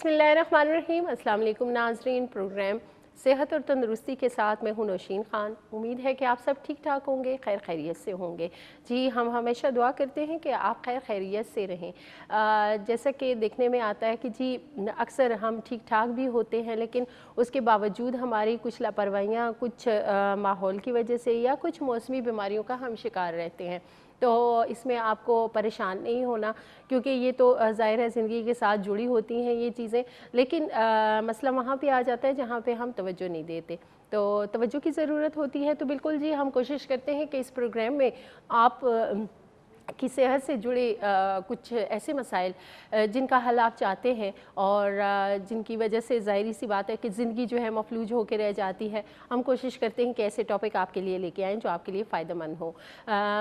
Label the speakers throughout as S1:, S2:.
S1: बिस्मिल्लाहिर्रहमानिर्रहीम। अस्सलाम वालेकुम नाज़रीन। प्रोग्राम सेहत और तंदुरुस्ती के साथ मैं हूँ नौशीन ख़ान। उम्मीद है कि आप सब ठीक ठाक होंगे, खैर खैरियत से होंगे। जी, हम हमेशा दुआ करते हैं कि आप खैर खैरियत से रहें। जैसा कि देखने में आता है कि जी अक्सर हम ठीक ठाक भी होते हैं, लेकिन उसके बावजूद हमारी कुछ लापरवाहियाँ, कुछ माहौल की वजह से या कुछ मौसमी बीमारियों का हम शिकार रहते हैं। तो इसमें आपको परेशान नहीं होना, क्योंकि ये तो ज़ाहिर है ज़िंदगी के साथ जुड़ी होती हैं ये चीज़ें। लेकिन मसला वहाँ पे आ जाता है जहाँ पे हम तवज्जो नहीं देते। तो तवज्जो की ज़रूरत होती है। तो बिल्कुल जी, हम कोशिश करते हैं कि इस प्रोग्राम में आप की सेहत से जुड़े कुछ ऐसे मसाइल जिनका हल आप चाहते हैं और जिनकी वजह से ज़ाहिर सी बात है कि ज़िंदगी जो है मफलूज होकर रह जाती है, हम कोशिश करते हैं कि ऐसे टॉपिक आपके लिए लेके आएँ जो आपके लिए फ़ायदेमंद हो।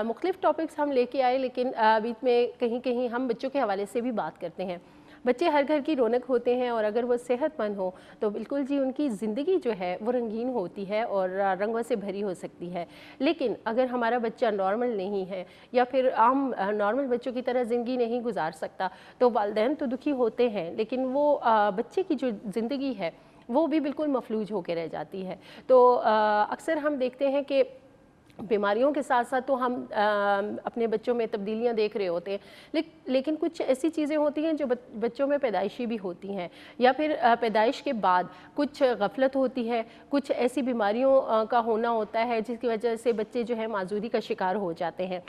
S1: मुख्तलिफ़ टॉपिक्स हम लेके आए, लेकिन बीच में कहीं कहीं हम बच्चों के हवाले से भी बात करते हैं। बच्चे हर घर की रौनक होते हैं और अगर वो सेहतमंद हो तो बिल्कुल जी उनकी ज़िंदगी जो है वो रंगीन होती है और रंगों से भरी हो सकती है। लेकिन अगर हमारा बच्चा नॉर्मल नहीं है या फिर आम नॉर्मल बच्चों की तरह ज़िंदगी नहीं गुजार सकता, तो वालिदैन तो दुखी होते हैं, लेकिन वो बच्चे की जो ज़िंदगी है वो भी बिल्कुल मफलूज होकर रह जाती है। तो अक्सर हम देखते हैं कि बीमारियों के साथ साथ तो हम अपने बच्चों में तब्दीलियां देख रहे होते हैं, लेकिन कुछ ऐसी चीज़ें होती हैं जो बच्चों में पैदाइशी भी होती हैं या फिर पैदाइश के बाद कुछ गफलत होती है, कुछ ऐसी बीमारियों का होना होता है जिसकी वजह से बच्चे जो है माजूरी का शिकार हो जाते हैं।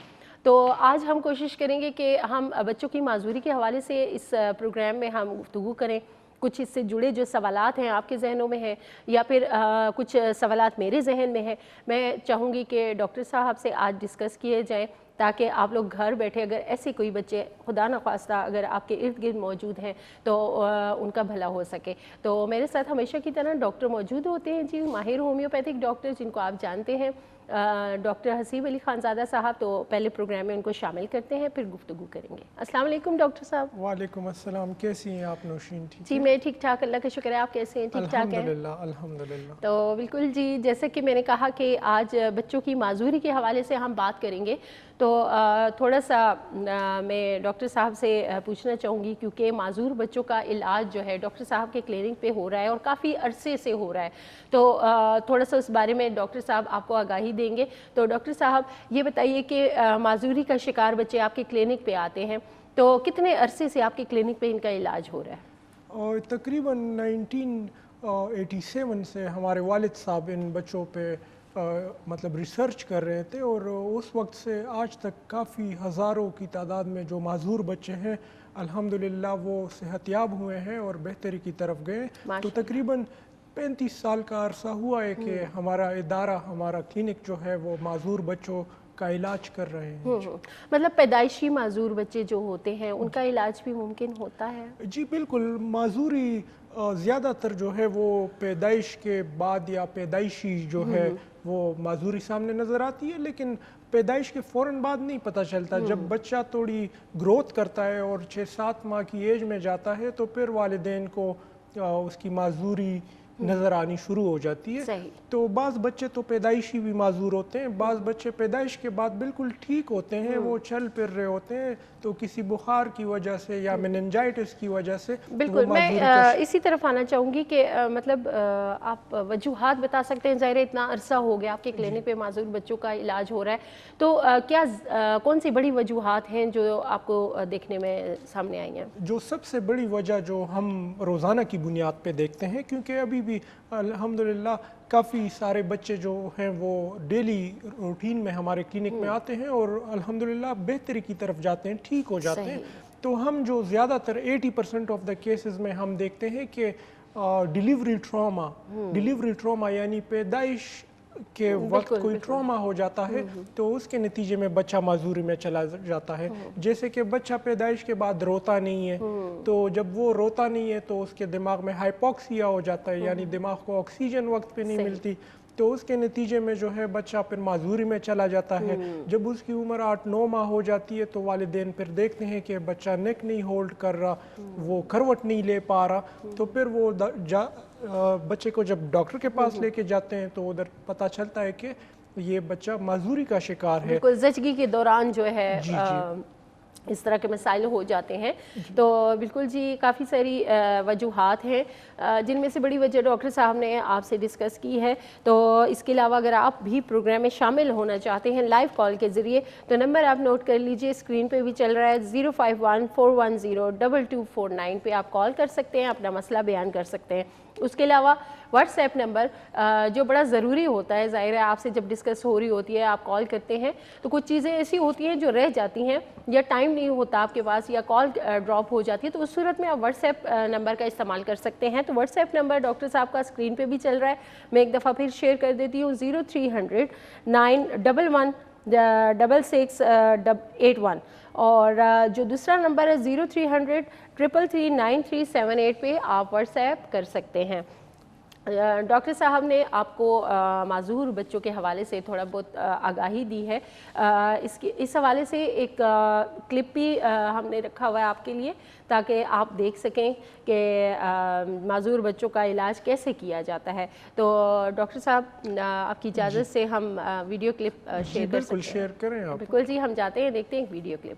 S1: तो आज हम कोशिश करेंगे कि हम बच्चों की माजूरी के हवाले से इस प्रोग्राम में हम गुफ्तगू करें। कुछ इससे जुड़े जो सवालात हैं आपके जहनों में हैं या फिर कुछ सवालात मेरे जहन में हैं, मैं चाहूँगी कि डॉक्टर साहब से आज डिस्कस किए जाएं, ताकि आप लोग घर बैठे अगर ऐसे कोई बच्चे खुदा न ख्वास्ता अगर आपके इर्द गिर्द मौजूद हैं तो उनका भला हो सके। तो मेरे साथ हमेशा की तरह डॉक्टर मौजूद होते हैं जी, माहिर होम्योपैथिक डॉक्टर जिनको आप जानते हैं, डॉक्टर हसीब अली खानज़ादा साहब। तो पहले प्रोग्राम में उनको शामिल करते हैं, फिर गुफ्तगू करेंगे। अस्सलाम वालेकुम डॉक्टर साहब।
S2: वालेकुम अस्सलाम। कैसी हैं आप नौशीन? ठीक
S1: जी, मैं ठीक ठाक, अल्लाह का शुक्र है। आप कैसे हैं? ठीक ठाक हैं?
S2: अल्हम्दुलिल्लाह अल्हम्दुलिल्लाह।
S1: तो बिल्कुल जी, जैसे कि मैंने कहा कि आज बच्चों की माजूरी के हवाले से हम बात करेंगे। तो थोड़ा सा मैं डॉक्टर साहब से पूछना चाहूँगी, क्योंकि माजूर बच्चों का इलाज जो है डॉक्टर साहब के क्लिनिक पे हो रहा है और काफ़ी अरसे से हो रहा है। तो थोड़ा सा उस बारे में डॉक्टर साहब आपको आगाही देंगे। तो डॉक्टर साहब ये बताइए कि माजूरी का शिकार बच्चे आपके क्लिनिक पे आते हैं, तो कितने अरसे से आपके क्लिनिक पे इनका इलाज हो रहा है?
S2: और तकरीबन 1987 से हमारे वालिद साहब इन बच्चों पे मतलब रिसर्च कर रहे थे और उस वक्त से आज तक काफ़ी हज़ारों की तादाद में जो माजूर बच्चे हैं अल्हम्दुलिल्लाह वो सेहतयाब हुए हैं और बेहतरी की तरफ गए। तो तकरीबन 35 साल का अरसा हुआ है कि हमारा इदारा, हमारा क्लिनिक जो है वो माजूर बच्चों का इलाज कर रहे हैं।
S1: मतलब पैदाइशी माजूर बच्चे जो होते हैं उनका इलाज भी मुमकिन होता है?
S2: जी बिल्कुल। माजूरी ज़्यादातर जो है वो पैदाइश के बाद या पैदाइशी जो है वो माजूरी सामने नज़र आती है, लेकिन पैदाइश के फ़ौरन बाद नहीं पता चलता। जब बच्चा थोड़ी ग्रोथ करता है और 6-7 माह की एज में जाता है तो फिर वालिदैन को उसकी माजूरी नज़र आनी शुरू हो जाती है। तो बाज़ बच्चे तो पैदाइशी भी माजूर होते हैं, बाज़ बच्चे पैदाइश के बाद बिल्कुल ठीक होते हैं, वो चल फिर रहे होते हैं, तो किसी बुखार की वजह से या मेनिंजाइटिस की वजह से।
S1: बिल्कुल, मैं इसी तरफ आना चाहूँगी कि मतलब आप वजूहात बता सकते हैं। ज़ाहिर है इतना अरसा हो गया आपके क्लिनिक पे माजूर बच्चों का इलाज हो रहा है, तो क्या कौन सी बड़ी वजूहात हैं जो आपको देखने में सामने आई हैं?
S2: जो सबसे बड़ी वजह जो हम रोज़ाना की बुनियाद पे देखते हैं, क्योंकि अभी भी अल्हम्दुलिल्लाह काफ़ी सारे बच्चे जो हैं वो डेली रूटीन में हमारे क्लिनिक में आते हैं और अल्हम्दुलिल्लाह बेहतरी की तरफ जाते हैं, ठीक हो जाते हैं। तो हम जो ज़्यादातर 80% ऑफ द केसेस में हम देखते हैं कि डिलीवरी ट्रॉमा यानी पैदाइश के वक्त कोई ट्रॉमा हो जाता है तो उसके नतीजे में बच्चा माजूरी में चला जाता है। जैसे कि बच्चा पैदाइश के बाद रोता नहीं है, तो जब वो रोता नहीं है तो उसके दिमाग में हाइपोक्सिया हो जाता है, यानी दिमाग को ऑक्सीजन वक्त पे नहीं मिलती, तो उसके नतीजे में जो है बच्चा फिर माजूरी में चला जाता है। जब उसकी उम्र 8-9 माह हो जाती है तो वालिदैन फिर देखते हैं कि बच्चा नेक नहीं होल्ड कर रहा, वो करवट नहीं ले पा रहा, तो फिर वो बच्चे को जब डॉक्टर के पास लेके जाते हैं तो उधर पता चलता है कि ये बच्चा माजूरी का शिकार है।
S1: ज़चगी के दौरान जो है اس طرح کے مسائل ہو جاتے ہیں. تو بالکل جی کافی ساری وجوہات ہیں جن میں سے بڑی وجہ ڈاکٹر صاحب نے آپ سے ڈسکس کی ہے. تو اس کے علاوہ اگر آپ بھی پروگرام میں شامل ہونا چاہتے ہیں لائیو کال کے ذریعے تو نمبر آپ نوٹ کر لیجئے, اسکرین پہ بھی چل رہا ہے 051-410-2249 پہ آپ کال کر سکتے ہیں, اپنا مسئلہ بیان کر سکتے ہیں. اس کے علاوہ واٹس ایپ نمبر جو بڑا ضروری ہوتا ہے, ظاہر ہے آپ سے جب ڈسکس ہو رہی ہوتی ہے آپ کال کرتے ہیں تو کچھ چیزیں ایسی ہوتی ہیں جو رہ جاتی ہیں یا ٹائم نہیں ہوتا آپ کے پاس یا کال ڈراپ ہو جاتی ہے, تو اس صورت میں آپ واٹس ایپ نمبر کا استعمال کر سکتے ہیں. تو واٹس ایپ نمبر ڈاکٹر صاحب کا اسکرین پہ بھی چل رہا ہے, میں ایک دفعہ پھر شیئر کر دیتی ہوں 0300-911-6681 اور جو دوسرا نمبر ہے 0300-333-9378 پہ آپ واٹس ایپ کر سکتے ہیں. ڈاکٹر صاحب نے آپ کو معذور بچوں کے حوالے سے تھوڑا بہت آگاہی دی ہے. اس حوالے سے ایک کلپ بھی ہم نے رکھا ہوا ہے آپ کے لیے تاکہ آپ دیکھ سکیں کہ معذور بچوں کا علاج کیسے کیا جاتا ہے. تو ڈاکٹر صاحب آپ کی اجازت سے ہم ویڈیو کلپ شیئر کر سکتے ہیں؟
S2: بالکل شیئر کریں آپ.
S1: بالکل جی, ہم جاتے ہیں دیکھتے ہیں ایک ویڈیو کلپ.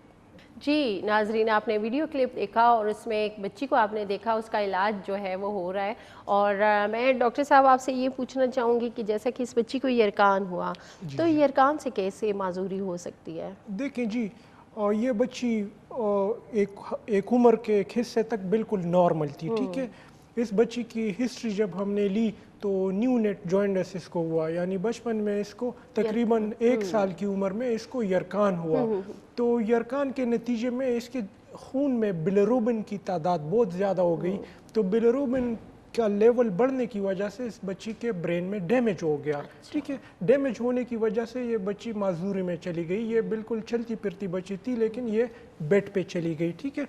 S1: جی ناظرین, آپ نے ویڈیو کلپ دیکھا اور اس میں ایک بچی کو آپ نے دیکھا, اس کا علاج جو ہے وہ ہو رہا ہے. اور میں ڈاکٹر صاحب آپ سے یہ پوچھنا چاہوں گی کہ جیسا کہ اس بچی کو یرکان ہوا تو یرکان سے کیسے معذوری ہو سکتی ہے؟
S2: دیکھیں جی, یہ بچی ایک عمر کے ایک حصے تک بالکل نارمل تھی, ٹھیک ہے. اس بچی کی ہسٹری جب ہم نے لی تو نیو نیٹ جوائنٹس اس کو ہوا, یعنی بچپن میں اس کو تقریباً 1 سال کی عمر میں اس کو یرکان ہوا. تو یرکان کے نتیجے میں اس کے خون میں بلیروبن کی تعداد بہت زیادہ ہو گئی. تو بلیروبن کا لیول بڑھنے کی وجہ سے اس بچی کے برین میں ڈیمیج ہو گیا, ٹھیک ہے. ڈیمیج ہونے کی وجہ سے یہ بچی معذوری میں چلی گئی. یہ بالکل چلتی پھرتی بچی تھی لیکن یہ بیڈ پہ چلی گئی, ٹھیک ہے.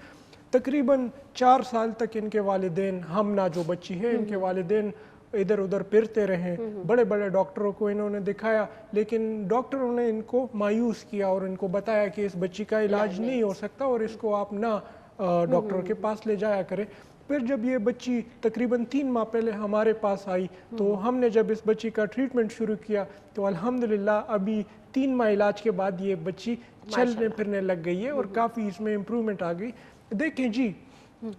S2: تقریباً 4 سال تک ان کے والدین, ہمنا جو بچی ہے ان کے والدین ادھر ادھر پھرتے رہے, بڑے بڑے ڈاکٹروں کو انہوں نے دکھایا لیکن ڈاکٹروں نے ان کو مایوس کیا اور ان کو بتایا کہ اس بچی کا علاج نہیں ہو سکتا اور اس کو آپ نہ ڈاکٹر کے پاس لے جایا کریں. پھر جب یہ بچی تقریباً 3 ماہ پہلے ہمارے پاس آئی تو ہم نے جب اس بچی کا ٹریٹمنٹ شروع کیا تو الحمدللہ ابھی 3 ماہ علاج کے بعد یہ بچی چلنے پھرنے لگ گئی ہے اور کافی اس میں امپرومنٹ آ گئی. دیکھیں جی,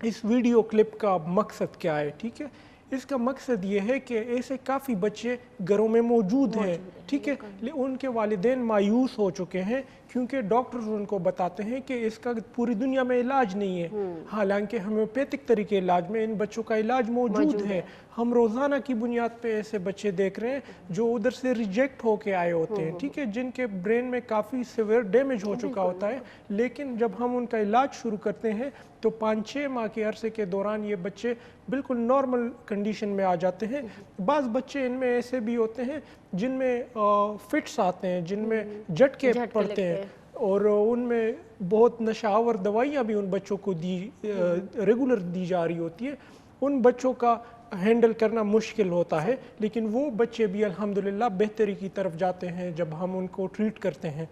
S2: اس ویڈیو کلپ کا مقصد کیا ہے, ٹھیک ہے. اس کا مقصد یہ ہے کہ ایسے کافی بچے گھروں میں موجود ہیں, ٹھیک ہے. ان کے والدین مایوس ہو چکے ہیں کیونکہ ڈاکٹرز ان کو بتاتے ہیں کہ اس کا پوری دنیا میں علاج نہیں ہے, حالانکہ ہومیوپیتھک طریقے علاج میں ان بچوں کا علاج موجود ہے. ہم روزانہ کی بنیاد پہ ایسے بچے دیکھ رہے ہیں جو ادھر سے ریجیکٹ ہو کے آئے ہوتے ہیں, ٹھیک ہے, جن کے برین میں کافی سیویئر ڈیمیج ہو چکا ہوتا ہے. لیکن جب ہم ان کا علاج شروع کرتے ہیں تو 5-6 ماہ کے عرصے کے دوران یہ بچے بالکل نارمل کنڈیشن میں آ جاتے ہیں. بعض بچے ان میں ایسے بھی ہوتے ہیں جن میں فٹس آتے ہیں, جن میں جھٹکے پڑتے ہیں اور ان میں بہت نشہ آور دوائیاں بھی ان بچوں کو ریگولر دی جا رہی ہوتی ہے. ان بچوں کا ہینڈل کرنا مشکل ہوتا ہے لیکن وہ بچے بھی الحمدللہ بہتری کی طرف جاتے ہیں جب ہم ان کو ٹریٹ کرتے ہیں.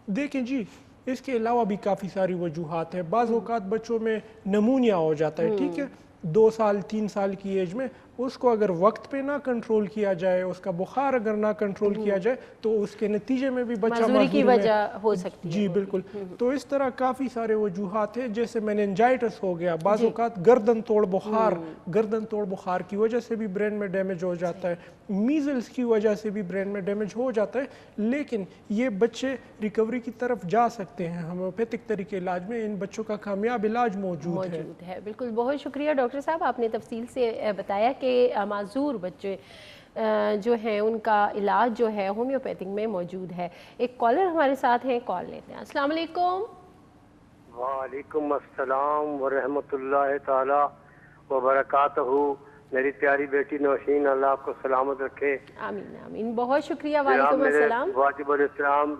S2: دیکھیں جی, اس کے علاوہ بھی کافی ساری وجوہات ہیں. بعض اوقات بچوں میں نمونیا ہو جاتا ہے, ٹھیک ہے, 2 سال 3 سال کی ایج میں. اس کو اگر وقت پہ نہ کنٹرول کیا جائے, اس کا بخار اگر نہ کنٹرول کیا جائے تو اس کے نتیجے میں بھی بچہ
S1: معذوری کی وجہ ہو سکتی ہے.
S2: جی بالکل. تو اس طرح کافی سارے وجوہات ہیں, جیسے میننجائٹس ہو گیا, بعض اوقات گردن توڑ بخار کی وجہ سے بھی برین میں ڈیمیج ہو جاتا ہے, میزلز کی وجہ سے بھی برین میں ڈیمیج ہو جاتا ہے. لیکن یہ بچے ریکوری کی طرف جا سکتے ہیں, ہومیوپیتھک طریقے علاج میں ان بچوں کا کامیاب علاج موجود ہے.
S1: بالکل, بہت شکریہ ڈاکٹر صاحب, آپ نے تفصیل سے بتایا کہ معذور بچے جو ہیں ان کا علاج جو ہے ہومیوپیتھک میں موجود ہے. ایک کالر ہمارے ساتھ ہیں, کال لیتے ہیں. السلام علیکم.
S3: وعلیکم السلام ورحمۃ اللہ تعالی وبرکاتہ. میری پیاری بیٹی نوشین, اللہ آپ کو سلامت رکھے.
S1: آمین آمین, بہت شکریہ. وعلیکم السلام.
S3: واجب الاحترام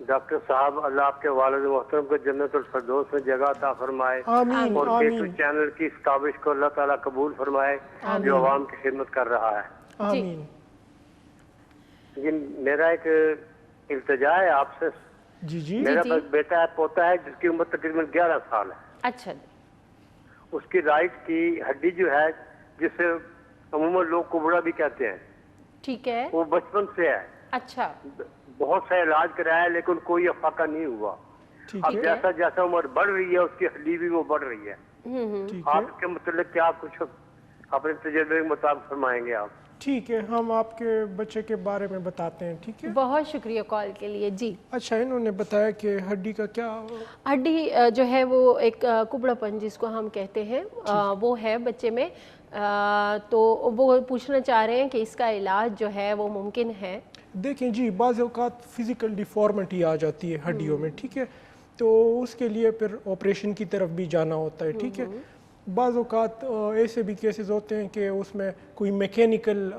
S3: ڈاکٹر صاحب, اللہ آپ کے والد محترم کو جنت الفردوس میں جگہ عطا فرمائے اور کے چینل کی ستائش کو اللہ تعالیٰ قبول فرمائے جو عوام کی خدمت کر رہا ہے.
S2: آمین.
S3: میرا ایک التجا ہے آپ سے.
S2: جی
S3: میرا بیٹا ہے, پوتا ہے, جس کی عمر تقریباً 11 سال ہے.
S1: اچھا.
S3: اس کی رائٹ کی ہڈی جو ہے, جسے عموماً لوگ کبڑا بھی کہتے ہیں,
S1: ٹھیک ہے,
S3: وہ بچپن سے ہے.
S1: اچھا.
S3: بہت سا علاج کرایا لیکن کوئی افاقہ نہیں ہوا. अब जैसा जैसा उम्र बढ़ रही है उसकी हड्डी भी वो बढ़ रही है। आपके मतलब क्या कुछ अपने तजुर्बे के मुताबिक फरमाएंगे आप?
S2: ठीक है, हम आपके बच्चे के बारे में बताते हैं। ठीक है,
S1: बहुत शुक्रिया कॉल के लिए जी।
S2: अच्छा, इन्होंने बताया कि हड्डी का क्या,
S1: हड्डी जो है वो एक कुबड़ापन जिसको हम कहते हैं वो है बच्चे में, तो वो पूछना चाह रहे हैं कि इसका इलाज जो है वो मुमकिन है?
S2: देखें जी, बाज़ औक़ात फिज़िकल डिफ़ॉर्मिटी आ जाती है हड्डियों में, ठीक है, तो उसके लिए फिर ऑपरेशन की तरफ भी जाना होता है। ठीक है, बाज़ औक़ात ऐसे भी केसेस होते हैं कि उसमें कोई मैकेनिकल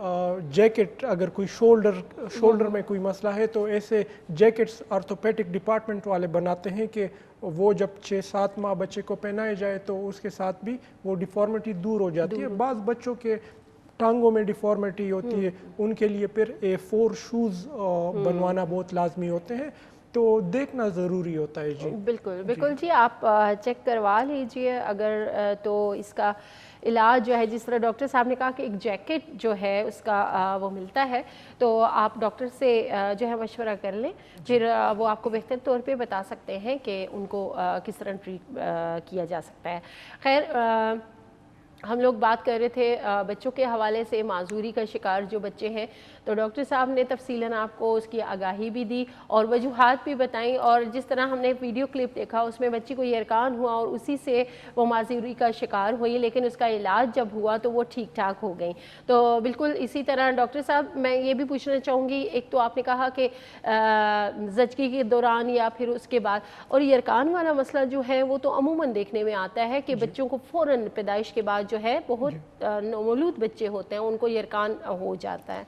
S2: जैकेट, अगर कोई शोल्डर में कोई मसला है तो ऐसे जैकेट्स ऑर्थोपेडिक डिपार्टमेंट वाले बनाते हैं कि वो जब 6-7 माह बच्चे को पहनाए जाए तो उसके साथ भी वो डिफ़ॉर्मिटी दूर हो जाती है। बाज़ बच्चों के टांगों में डिफ़ॉर्मिटी होती है, उनके लिए फिर A4 शूज़ बनवाना बहुत लाजमी होते हैं, तो देखना ज़रूरी होता है जी।
S1: बिल्कुल बिल्कुल जी, आप चेक करवा लीजिए अगर तो इसका इलाज जो है, जिस तरह डॉक्टर साहब ने कहा कि एक जैकेट जो है उसका वो मिलता है, तो आप डॉक्टर से जो है मशवरा कर लें, फिर वो आपको बेहतर तौर पे बता सकते हैं कि उनको किस तरह ट्रीट किया जा सकता है। खैर, हम लोग बात कर रहे थे बच्चों के हवाले से, माजूरी का शिकार जो बच्चे हैं, तो डॉक्टर साहब ने तफसीलन आपको उसकी आगाही भी दी और वजूहात भी बताई, और जिस तरह हमने वीडियो क्लिप देखा उसमें बच्ची को यरकान हुआ और उसी से वो माजूरी का शिकार हुई, लेकिन उसका इलाज जब हुआ तो वो ठीक ठाक हो गई। तो बिल्कुल इसी तरह डॉक्टर साहब, मैं ये भी पूछना चाहूँगी, एक तो आपने कहा कि ज़चगी के दौरान या फिर उसके बाद, और यरकान वाला मसला जो है वो तो अमूमन देखने में आता है कि बच्चों को फ़ौरन पैदाइश के बाद जो है, बहुत नौमौलूद बच्चे होते हैं उनको यरकान हो जाता है,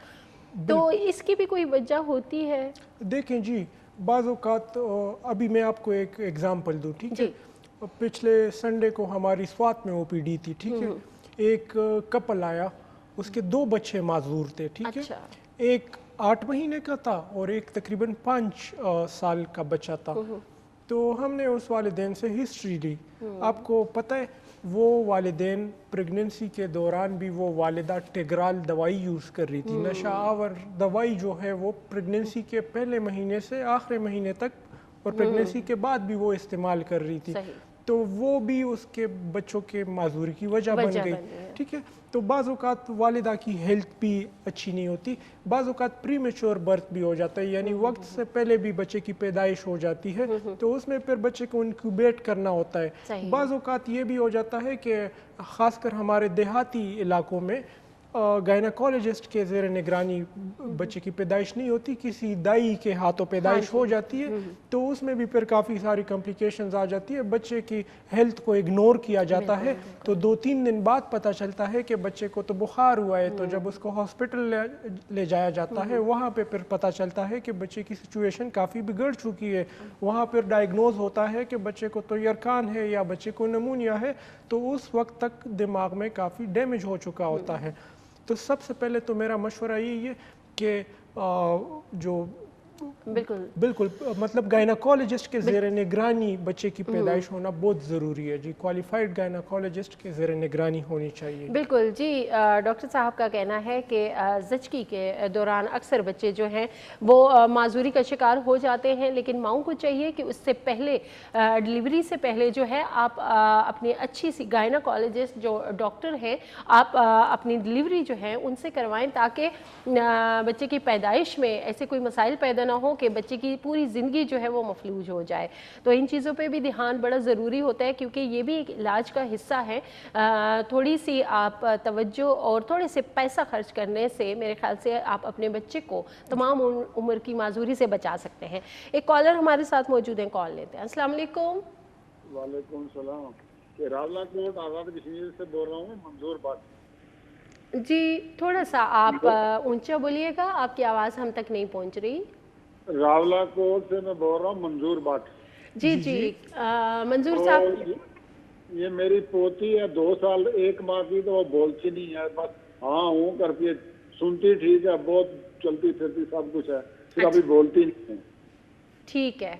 S1: तो इसकी भी कोई वजह होती है?
S2: देखें जी, बाज़ औक़ात अभी मैं आपको एक एग्ज़ाम्पल दूँ, ठीक है, पिछले संडे को हमारी स्वात में OPD थी, ठीक है, एक कपल आया, उसके 2 बच्चे माजूर थे, ठीक है, एक 8 महीने का था और एक तकरीबन 5 साल का बच्चा था। तो हमने उस वालिदैन से हिस्ट्री ली। आपको पता है वो वालिदैन प्रेगनेंसी के दौरान भी वो वालिदा टेग्राल दवाई यूज़ कर रही थी, नशा आवर दवाई जो है वो प्रेगनेंसी के पहले महीने से आखिरी महीने तक और प्रेगनेंसी के बाद भी वो इस्तेमाल कर रही थी, तो वो भी उसके बच्चों के माजूरी की वजह बन गई। ठीक है, तो बाज़ औक़ात वालिदा की हेल्थ भी अच्छी नहीं होती, बाज़ औक़ात प्रीमेच्योर बर्थ भी हो जाता है, यानी वक्त से पहले भी बच्चे की पैदाइश हो जाती है, तो उसमें फिर बच्चे को इंक्यूबेट करना होता है। बाज़ औक़ात ये भी हो जाता है कि ख़ासकर हमारे देहाती इलाकों में गायनाकोलॉजिस्ट के ज़ेर निगरानी बच्चे की पैदाइश नहीं होती, किसी दाई के हाथों पैदाइश हो जाती है, तो उसमें भी फिर काफ़ी सारी कॉम्प्लिकेशंस आ जाती है, बच्चे की हेल्थ को इग्नोर किया जाता है, तो 2-3 दिन बाद पता चलता है कि बच्चे को तो बुखार हुआ है, तो जब उसको हॉस्पिटल ले जाया जाता है, वहाँ पे फिर पता चलता है कि बच्चे की सिचुएशन काफ़ी बिगड़ चुकी है, वहाँ पर डायग्नोज होता है कि बच्चे को तो यरकान है या बच्चे को नमूनिया है, तो उस वक्त तक दिमाग में काफ़ी डैमेज हो चुका होता है। तो सबसे पहले तो मेरा मशवरा यही है कि जो बिल्कुल मतलब गायनाकोलॉजिस्ट के ज़ेर निगरानी बच्चे की पैदाइश होना बहुत ज़रूरी है जी, क्वालिफाइड गायनाकोलॉजिस्ट के ज़ेर निगरानी होनी चाहिए।
S1: बिल्कुल जी, डॉक्टर साहब का कहना है कि ज़चगी के दौरान अक्सर बच्चे जो हैं वो माजूरी का शिकार हो जाते हैं, लेकिन माँओं को चाहिए कि उससे पहले, डिलीवरी से पहले जो है आप अपनी अच्छी सी गायनाकोलॉजिस्ट जो डॉक्टर हैं, आप अपनी डिलीवरी जो है उनसे करवाएं, ताकि बच्चे की पैदाइश में ऐसे कोई मसाइल पैदा ना हो कि बच्चे की पूरी ज़िंदगी जो है वो मफलूज हो जाए। तो इन चीज़ों पे भी ध्यान बड़ा ज़रूरी होता है, क्योंकि ये भी एक इलाज का हिस्सा है। थोड़ी सी आप तवज्जो और थोड़े से पैसा खर्च करने से मेरे ख्याल से आप अपने बच्चे को तमाम उम्र की माजूरी से बचा सकते हैं। एक कॉलर हमारे साथ मौजूद हैं, कॉल लेते हैं। अस्सलाम वालेकुम।
S4: वालेकुम सलाम। रावलाकोट आज़ाद कश्मीर से बोल रहा हूँ, मंजूर बात
S1: जी। थोड़ा सा आप ऊंचा बोलिएगा, आपकी आवाज़ हम तक नहीं पहुँच रही।
S4: रावलाकोट से मैं बोल रहा हूँ, मंजूर बात।
S1: जी जी, मंजूर साहब,
S4: ये मेरी पोती है 2 साल 1 माह की, तो वो बोलती नहीं है, बस हाँ हूँ करती है, सुनती ठीक है, बहुत चलती फिरती सब कुछ है, फिर अभी बोलती नहीं है।
S1: ठीक है,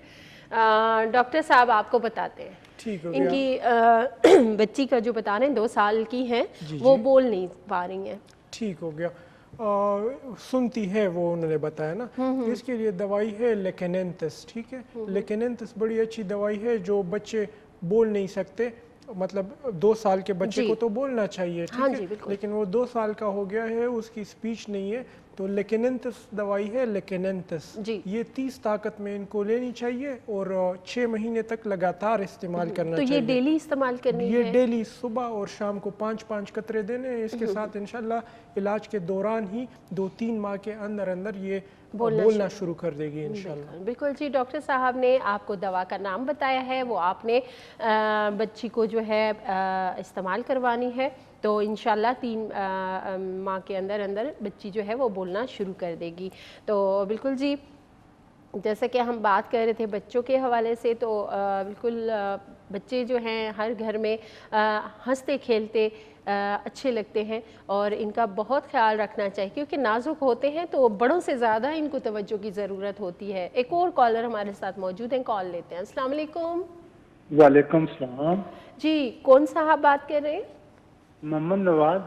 S1: डॉक्टर साहब आपको बताते हैं।
S2: ठीक हो
S1: इनकी बच्ची का जो बता रहे हैं 2 साल की है, वो बोल नहीं पा रही हैं।
S2: ठीक हो गया। सुनती है, वो उन्होंने बताया ना, इसके लिए दवाई है लेकेनेंथस, ठीक है। लेकेनेंथस बड़ी अच्छी दवाई है, जो बच्चे बोल नहीं सकते, मतलब 2 साल के बच्चे को तो बोलना चाहिए, ठीक है, लेकिन वो 2 साल का हो गया है, उसकी स्पीच नहीं है, तो लेकेनेंथस दवाई है, लेकेनेंथस ये 30 ताकत में इनको लेनी चाहिए और 6 महीने तक लगातार इस्तेमाल करना चाहिए।
S1: तो ये डेली इस्तेमाल करनी है?
S2: ये डेली सुबह और शाम को 5-5 कतरे देने हैं। इसके साथ इंशाल्लाह इलाज के दौरान ही 2-3 माह के अंदर अंदर ये बोलना शुरू कर देगी इंशाल्लाह।
S1: बिल्कुल जी, डॉक्टर साहब ने आपको दवा का नाम बताया है, वो आपने बच्ची को जो है इस्तेमाल करवानी है, तो इंशाल्लाह 3 माह के अंदर अंदर बच्ची जो है वो बोलना शुरू कर देगी। तो बिल्कुल जी, जैसे कि हम बात कर रहे थे बच्चों के हवाले से, तो बिल्कुल बच्चे जो हैं हर घर में हंसते खेलते अच्छे लगते हैं और इनका बहुत ख्याल रखना चाहिए, क्योंकि नाजुक होते हैं तो बड़ों से ज़्यादा इनको तवज्जो की ज़रूरत होती है। एक और कॉलर हमारे साथ मौजूद हैं, कॉल लेते हैं। अस्सलाम वालेकुम।
S5: वालेकुम सलाम
S1: जी, कौन साहब बात कर रहे हैं?
S5: मोहम्मद नवाज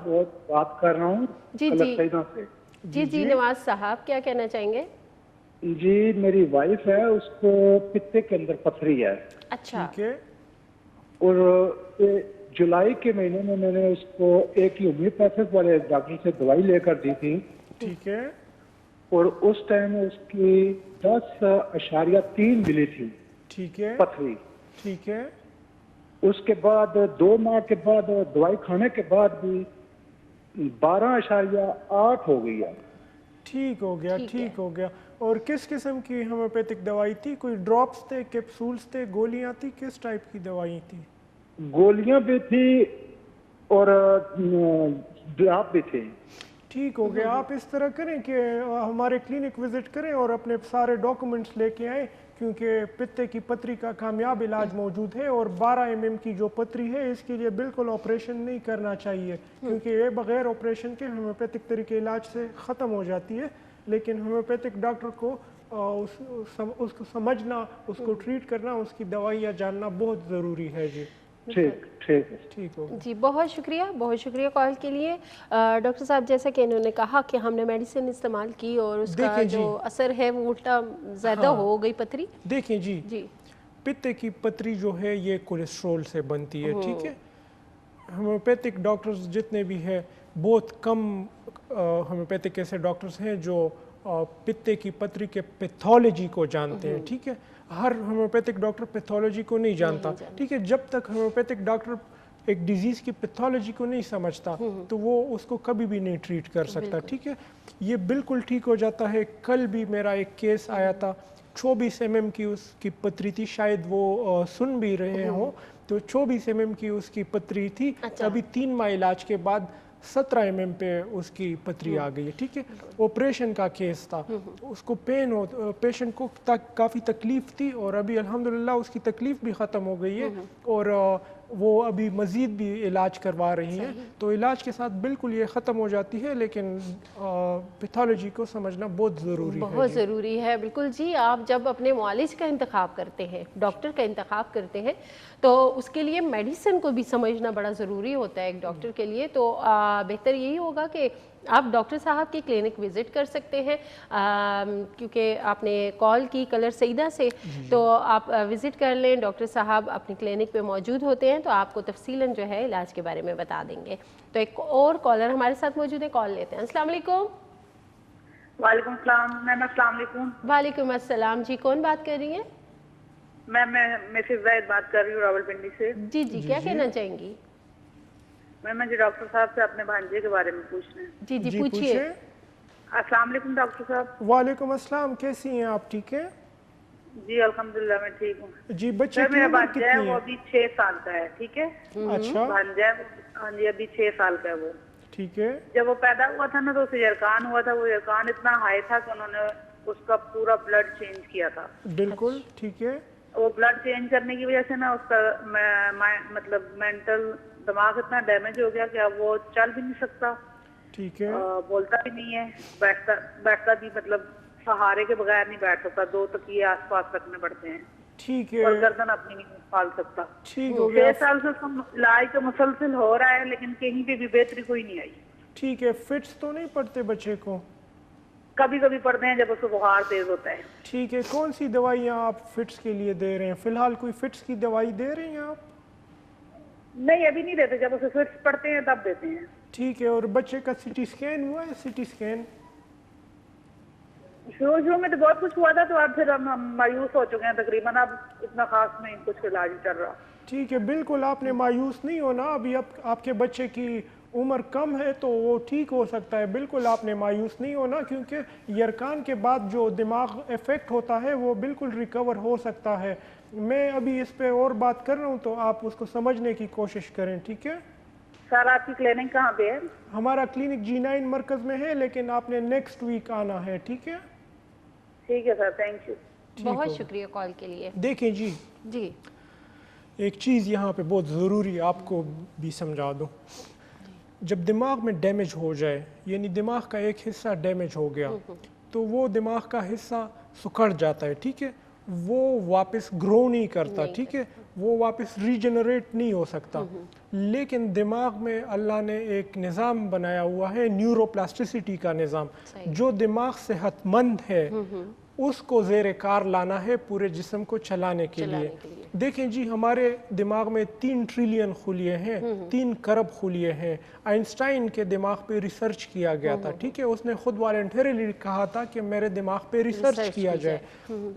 S5: बात कर रहा हूँ
S1: जी
S5: से।
S1: जी नवाज साहब, क्या कहना चाहेंगे?
S5: जी, मेरी वाइफ है, उसको पित्ते के अंदर पथरी है।
S1: अच्छा,
S2: ठीक है।
S5: और जुलाई के महीने में मैंने उसको एक ही होम्योपैथिक वाले डॉक्टर से दवाई लेकर दी थी,
S2: ठीक है,
S5: और उस टाइम उसकी 10.3 मिली थी,
S2: ठीक है,
S5: पथरी।
S2: ठीक है।
S5: उसके बाद 2 माह के बाद दवाई खाने के बाद भी 12.8 हो गई है।
S2: ठीक हो गया, ठीक हो गया। और किस किस्म की होम्योपैथिक दवाई थी? कोई ड्रॉप्स थे, कैप्सूल्स थे, गोलियां थी, किस टाइप की दवाई थी?
S5: गोलियां भी थी और ड्रॉप भी थे।
S2: ठीक हो गया। आप इस तरह करें कि हमारे क्लिनिक विजिट करें और अपने सारे डॉक्यूमेंट्स लेके आएँ, क्योंकि पित्ते की पथरी का कामयाब इलाज मौजूद है और 12 mm की जो पथरी है इसके लिए बिल्कुल ऑपरेशन नहीं करना चाहिए, क्योंकि ये बगैर ऑपरेशन के होम्योपैथिक तरीके इलाज से ख़त्म हो जाती है। लेकिन होम्योपैथिक डॉक्टर को उसको समझना, उसको ट्रीट करना, उसकी दवाइयाँ जानना बहुत ज़रूरी है जी।
S5: ठीक
S2: हो
S1: जी, बहुत शुक्रिया कॉल के लिए। डॉक्टर साहब, जैसा कि इन्होंने कहा कि हमने मेडिसिन इस्तेमाल की और उसका जो असर है वो उल्टा ज़्यादा हो गई पथरी।
S2: देखें जी, पित्ते की पथरी जो है ये कोलेस्ट्रॉल से बनती है, ठीक है। होम्योपैथिक डॉक्टर्स जितने भी हैं, बहुत कम होम्योपैथिक ऐसे डॉक्टर्स हैं जो पित्ते की पथरी के पैथोलॉजी को जानते हैं, ठीक है। हर होम्योपैथिक डॉक्टर पैथोलॉजी को नहीं जानता, ठीक है। जब तक होम्योपैथिक डॉक्टर एक डिजीज़ की पैथोलॉजी को नहीं समझता तो वो उसको कभी भी नहीं ट्रीट कर सकता, ठीक है। ये बिल्कुल ठीक हो जाता है। कल भी मेरा एक केस आया था, 24 mm की उसकी पथरी थी, शायद वो सुन भी रहे हों, तो 24 mm की उसकी पथरी थी। अभी 3 माह इलाज के बाद 17 mm पे उसकी पथरी आ गई है, ठीक है। ऑपरेशन का केस था, उसको पेन हो, पेशेंट को काफ़ी तकलीफ थी और अभी अल्हम्दुलिल्लाह उसकी तकलीफ भी ख़त्म हो गई है और वो अभी मज़ीद भी इलाज करवा रही हैं। तो इलाज के साथ बिल्कुल ये ख़त्म हो जाती है, लेकिन पैथोलॉजी को समझना बहुत ज़रूरी है।
S1: बहुत ज़रूरी है, बिल्कुल जी। आप जब अपने मुआलिज का इंतखाब करते हैं, डॉक्टर का इंतखाब करते हैं, तो उसके लिए मेडिसिन को भी समझना बड़ा ज़रूरी होता है एक डॉक्टर के लिए। तो बेहतर यही होगा कि आप डॉक्टर साहब की क्लिनिक विज़िट कर सकते हैं, क्योंकि आपने कॉल की कलर सईदा से, तो आप विज़िट कर लें। डॉक्टर साहब अपनी क्लिनिक पे मौजूद होते हैं, तो आपको तफसीलन जो है इलाज के बारे में बता देंगे। तो एक और कॉलर हमारे साथ मौजूद है, कॉल लेते हैं। अस्सलाम वालेकुम।
S6: वालेकुम सलाम मैम। अस्सलाम वालेकुम।
S1: वालेकुम अस्सलाम जी, कौन बात कर रही हैं?
S6: मैं मिसेस ज़ैद बात कर रही हूँ रावलपिंडी से।
S1: जी, क्या कहना चाहेंगी?
S6: मैं मुझे डॉक्टर साहब से अपने भांजे के बारे में पूछना है।
S1: जी पूछिए।
S6: अस्सलाम वालेकुम डॉक्टर साहब।
S2: वालेकुम अस्सलाम, कैसी हैं आप? ठीक है
S6: जी, अल्हम्दुलिल्लाह मैं ठीक हूँ जी।
S2: बच्चे
S6: मेरा भांजा है, वो अभी 6 साल का है, ठीक है।
S2: अच्छा,
S6: भांजा है, हाँ जी, अभी 6 साल का है वो,
S2: ठीक है।
S6: जब वो पैदा हुआ था ना, तो उसे यरकान हुआ था। वो यरकान इतना हाई था कि उन्होंने उसका पूरा ब्लड चेंज किया था।
S2: बिल्कुल ठीक है।
S6: वो ब्लड चेंज करने की वजह से ना उसका मतलब मेंटल दिमाग इतना डैमेज हो गया कि अब वो चल भी नहीं सकता,
S2: ठीक है,
S6: बोलता भी नहीं है, बैठता भी मतलब सहारे के बगैर नहीं बैठ सकता, 2 तकिए आसपास रखने पड़ते हैं,
S2: ठीक है,
S6: और गर्दन अपनी नहीं पाल सकता।
S2: ठीक हो गया।
S6: 6 साल से उसका इलाज तो मुसलसल हो रहा है, लेकिन कहीं पे भी बेहतरी कोई नहीं आई।
S2: ठीक है, फिट्स तो नहीं पड़ते बच्चे को?
S6: कभी कभी पड़ते हैं जब उसको बुखार तेज होता है।
S2: ठीक है, कौन सी दवाइयाँ आप फिट्स के लिए दे रहे हैं? फिलहाल कोई फिट्स की दवाई दे रहे हैं आप?
S6: नहीं अभी नहीं देते, जब उसे फिट्स पड़ते हैं तब देते हैं।
S2: ठीक है, और बच्चे का सिटी स्कैन हुआ है? सिटी स्कैन
S6: शुरू में तो बहुत कुछ हुआ था, तो अब फिर हम मायूस हो चुके हैं तकरीबन, अब इतना खास नहीं कुछ इलाज चल रहा।
S2: ठीक है, बिल्कुल आपने मायूस नहीं होना। अभी अब आपके बच्चे की उम्र कम है तो वो ठीक हो सकता है, बिल्कुल आपने मायूस नहीं होना, क्योंकि यरकान के बाद जो दिमाग इफ़ेक्ट होता है वो बिल्कुल रिकवर हो सकता है। मैं अभी इस पे और बात कर रहा हूँ तो आप उसको समझने की कोशिश करें, ठीक है?
S6: सर आपकी क्लिनिक कहाँ पे है?
S2: हमारा क्लिनिक G9 मरकज़ में है, लेकिन आपने नेक्स्ट वीक आना है, ठीक है?
S6: ठीक है सर, थैंक यू।
S1: बहुत शुक्रिया कॉल के लिए।
S2: देखें जी, एक चीज़ यहाँ पे बहुत ज़रूरी आपको भी समझा दूँ। जब दिमाग में डैमेज हो जाए, यानी दिमाग का एक हिस्सा डैमेज हो गया, तो वो दिमाग का हिस्सा सुखड़ जाता है, ठीक है? वो वापस ग्रो नहीं करता, ठीक है? वो वापस रीजनरेट नहीं हो सकता। लेकिन दिमाग में अल्लाह ने एक निज़ाम बनाया हुआ है, न्यूरोप्लास्टिसिटी का निज़ाम, जो दिमाग सेहतमंद है उसको ज़ेरे कार लाना है पूरे जिस्म को चलाने के लिए। देखें जी, हमारे दिमाग में 3 ट्रिलियन खुलिये हैं, 3 खरब खुलिये हैं। आइंस्टाइन के दिमाग पे रिसर्च किया गया था, ठीक है? उसने खुद वॉलंटरीली कहा था कि मेरे दिमाग पे रिसर्च किया जाए।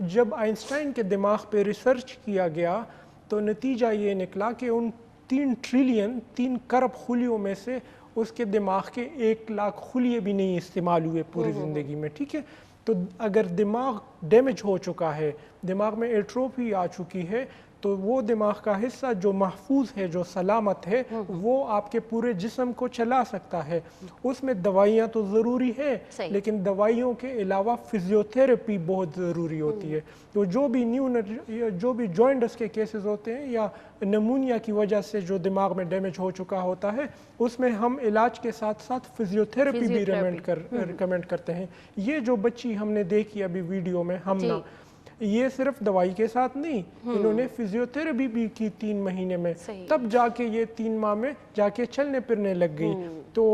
S2: जब आइंस्टाइन के दिमाग पे रिसर्च किया गया तो नतीजा ये निकला कि उन 3 ट्रिलियन 3 खरब खुलियों में से उसके दिमाग के 1 लाख खुलिये भी नहीं इस्तेमाल हुए पूरी ज़िंदगी में, ठीक है? तो अगर दिमाग डैमेज हो चुका है, दिमाग में एट्रोफी आ चुकी है, तो वो दिमाग का हिस्सा जो महफूज है, जो सलामत है, वो आपके पूरे जिस्म को चला सकता है। उसमें दवाइयाँ तो ज़रूरी है, लेकिन दवाइयों के अलावा फिजियोथेरेपी बहुत ज़रूरी होती है। तो जो भी जॉइंट्स के केसेस होते हैं या नमूनिया की वजह से जो दिमाग में डैमेज हो चुका होता है, उसमें हम इलाज के साथ साथ फिजियोथेरेपी भी रिकमेंड करते हैं। ये जो बच्ची हमने देखी अभी वीडियो में, हमना, ये सिर्फ दवाई के साथ नहीं, इन्होंने फिजियोथेरेपी भी की 3 महीने में, तब जाके ये 3 माह में जाके चलने फिरने लग गई। तो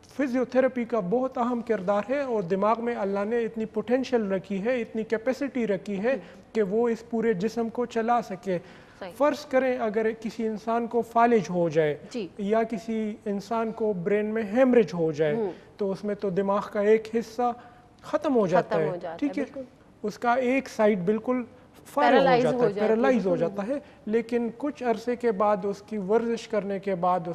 S2: फिजियोथेरेपी का बहुत अहम किरदार है, और दिमाग में अल्लाह ने इतनी पोटेंशियल रखी है, इतनी कैपेसिटी रखी है कि वो इस पूरे जिस्म को चला सके। फ़र्ज़ करें अगर किसी इंसान को फालिज हो जाए या किसी इंसान को ब्रेन में हेमरेज हो जाए, तो उसमें तो दिमाग का एक हिस्सा ख़त्म हो जाता है, ठीक है? उसका एक साइड बिल्कुल पैरालाइज हो जाता है। लेकिन कुछ अरसे के बाद उसकी वर्जिश करने के बाद,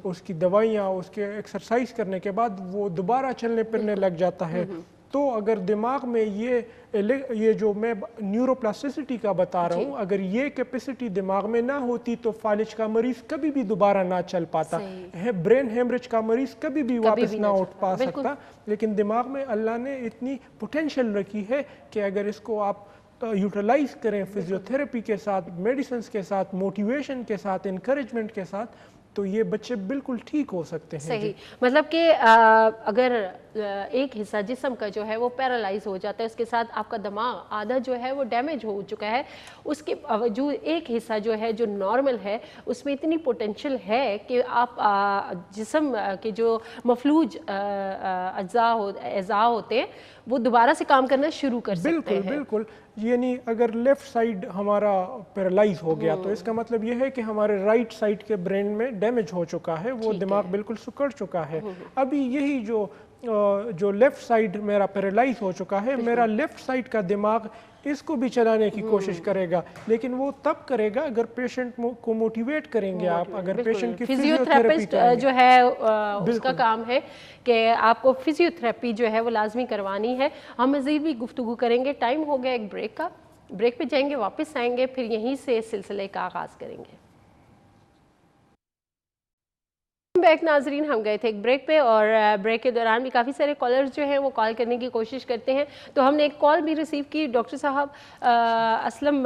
S2: उसकी दवाइयाँ, उसके एक्सरसाइज करने के बाद वो दोबारा चलने फिरने लग जाता है। तो अगर दिमाग में ये जो मैं न्यूरोप्लास्टिसिटी का बता रहा हूँ, अगर ये कैपेसिटी दिमाग में ना होती तो फालिज का मरीज कभी भी दोबारा ना चल पाता है, ब्रेन हेमरेज का मरीज कभी भी वापस ना उठ पा सकता। लेकिन दिमाग में अल्लाह ने इतनी पोटेंशियल रखी है कि अगर इसको आप यूटिलाइज करें फिजियोथेरेपी के साथ, मेडिसिन के साथ, मोटिवेशन के साथ, इनकरेजमेंट के साथ, तो ये बच्चे बिल्कुल ठीक हो सकते हैं।
S1: सही, मतलब कि अगर एक हिस्सा जिस्म का जो है वो पैरालाइज हो जाता है, उसके साथ आपका दिमाग आधा जो है वो डैमेज हो चुका है, उसके बावजूद एक हिस्सा जो है जो नॉर्मल है, उसमें इतनी पोटेंशियल है कि आप जिस्म के जो मफलूज अज़ा होते हैं वो दोबारा से काम करना शुरू कर सकते हैं।
S2: बिल्कुल, यानी अगर लेफ्ट साइड हमारा पैरालाइज हो गया तो इसका मतलब यह है कि हमारे राइट साइड के ब्रेन में डैमेज हो चुका है, वो दिमाग बिल्कुल सिकुड़ चुका है। अभी यही जो लेफ्ट साइड मेरा पैरालाइज हो चुका है, मेरा लेफ्ट साइड का दिमाग इसको भी चलाने की कोशिश करेगा, लेकिन वो तब करेगा अगर पेशेंट को मोटिवेट करेंगे आप, अगर पेशेंट की
S1: फिजियोथेरेपिस्ट जो है उसका काम है कि आपको फिजियोथेरेपी जो है वो लाजमी करवानी है। हम मज़ीद भी गुफ्तगू करेंगे, टाइम हो गया एक ब्रेक का, ब्रेक पे जाएंगे, वापस आएंगे, फिर यहीं से सिलसिले का आगाज़ करेंगे। बैक नाजरीन, हम गए थे एक ब्रेक पे, और ब्रेक के दौरान भी काफ़ी सारे कॉलर्स जो हैं वो कॉल करने की कोशिश करते हैं। तो हमने एक कॉल भी रिसीव की, डॉक्टर साहब असलम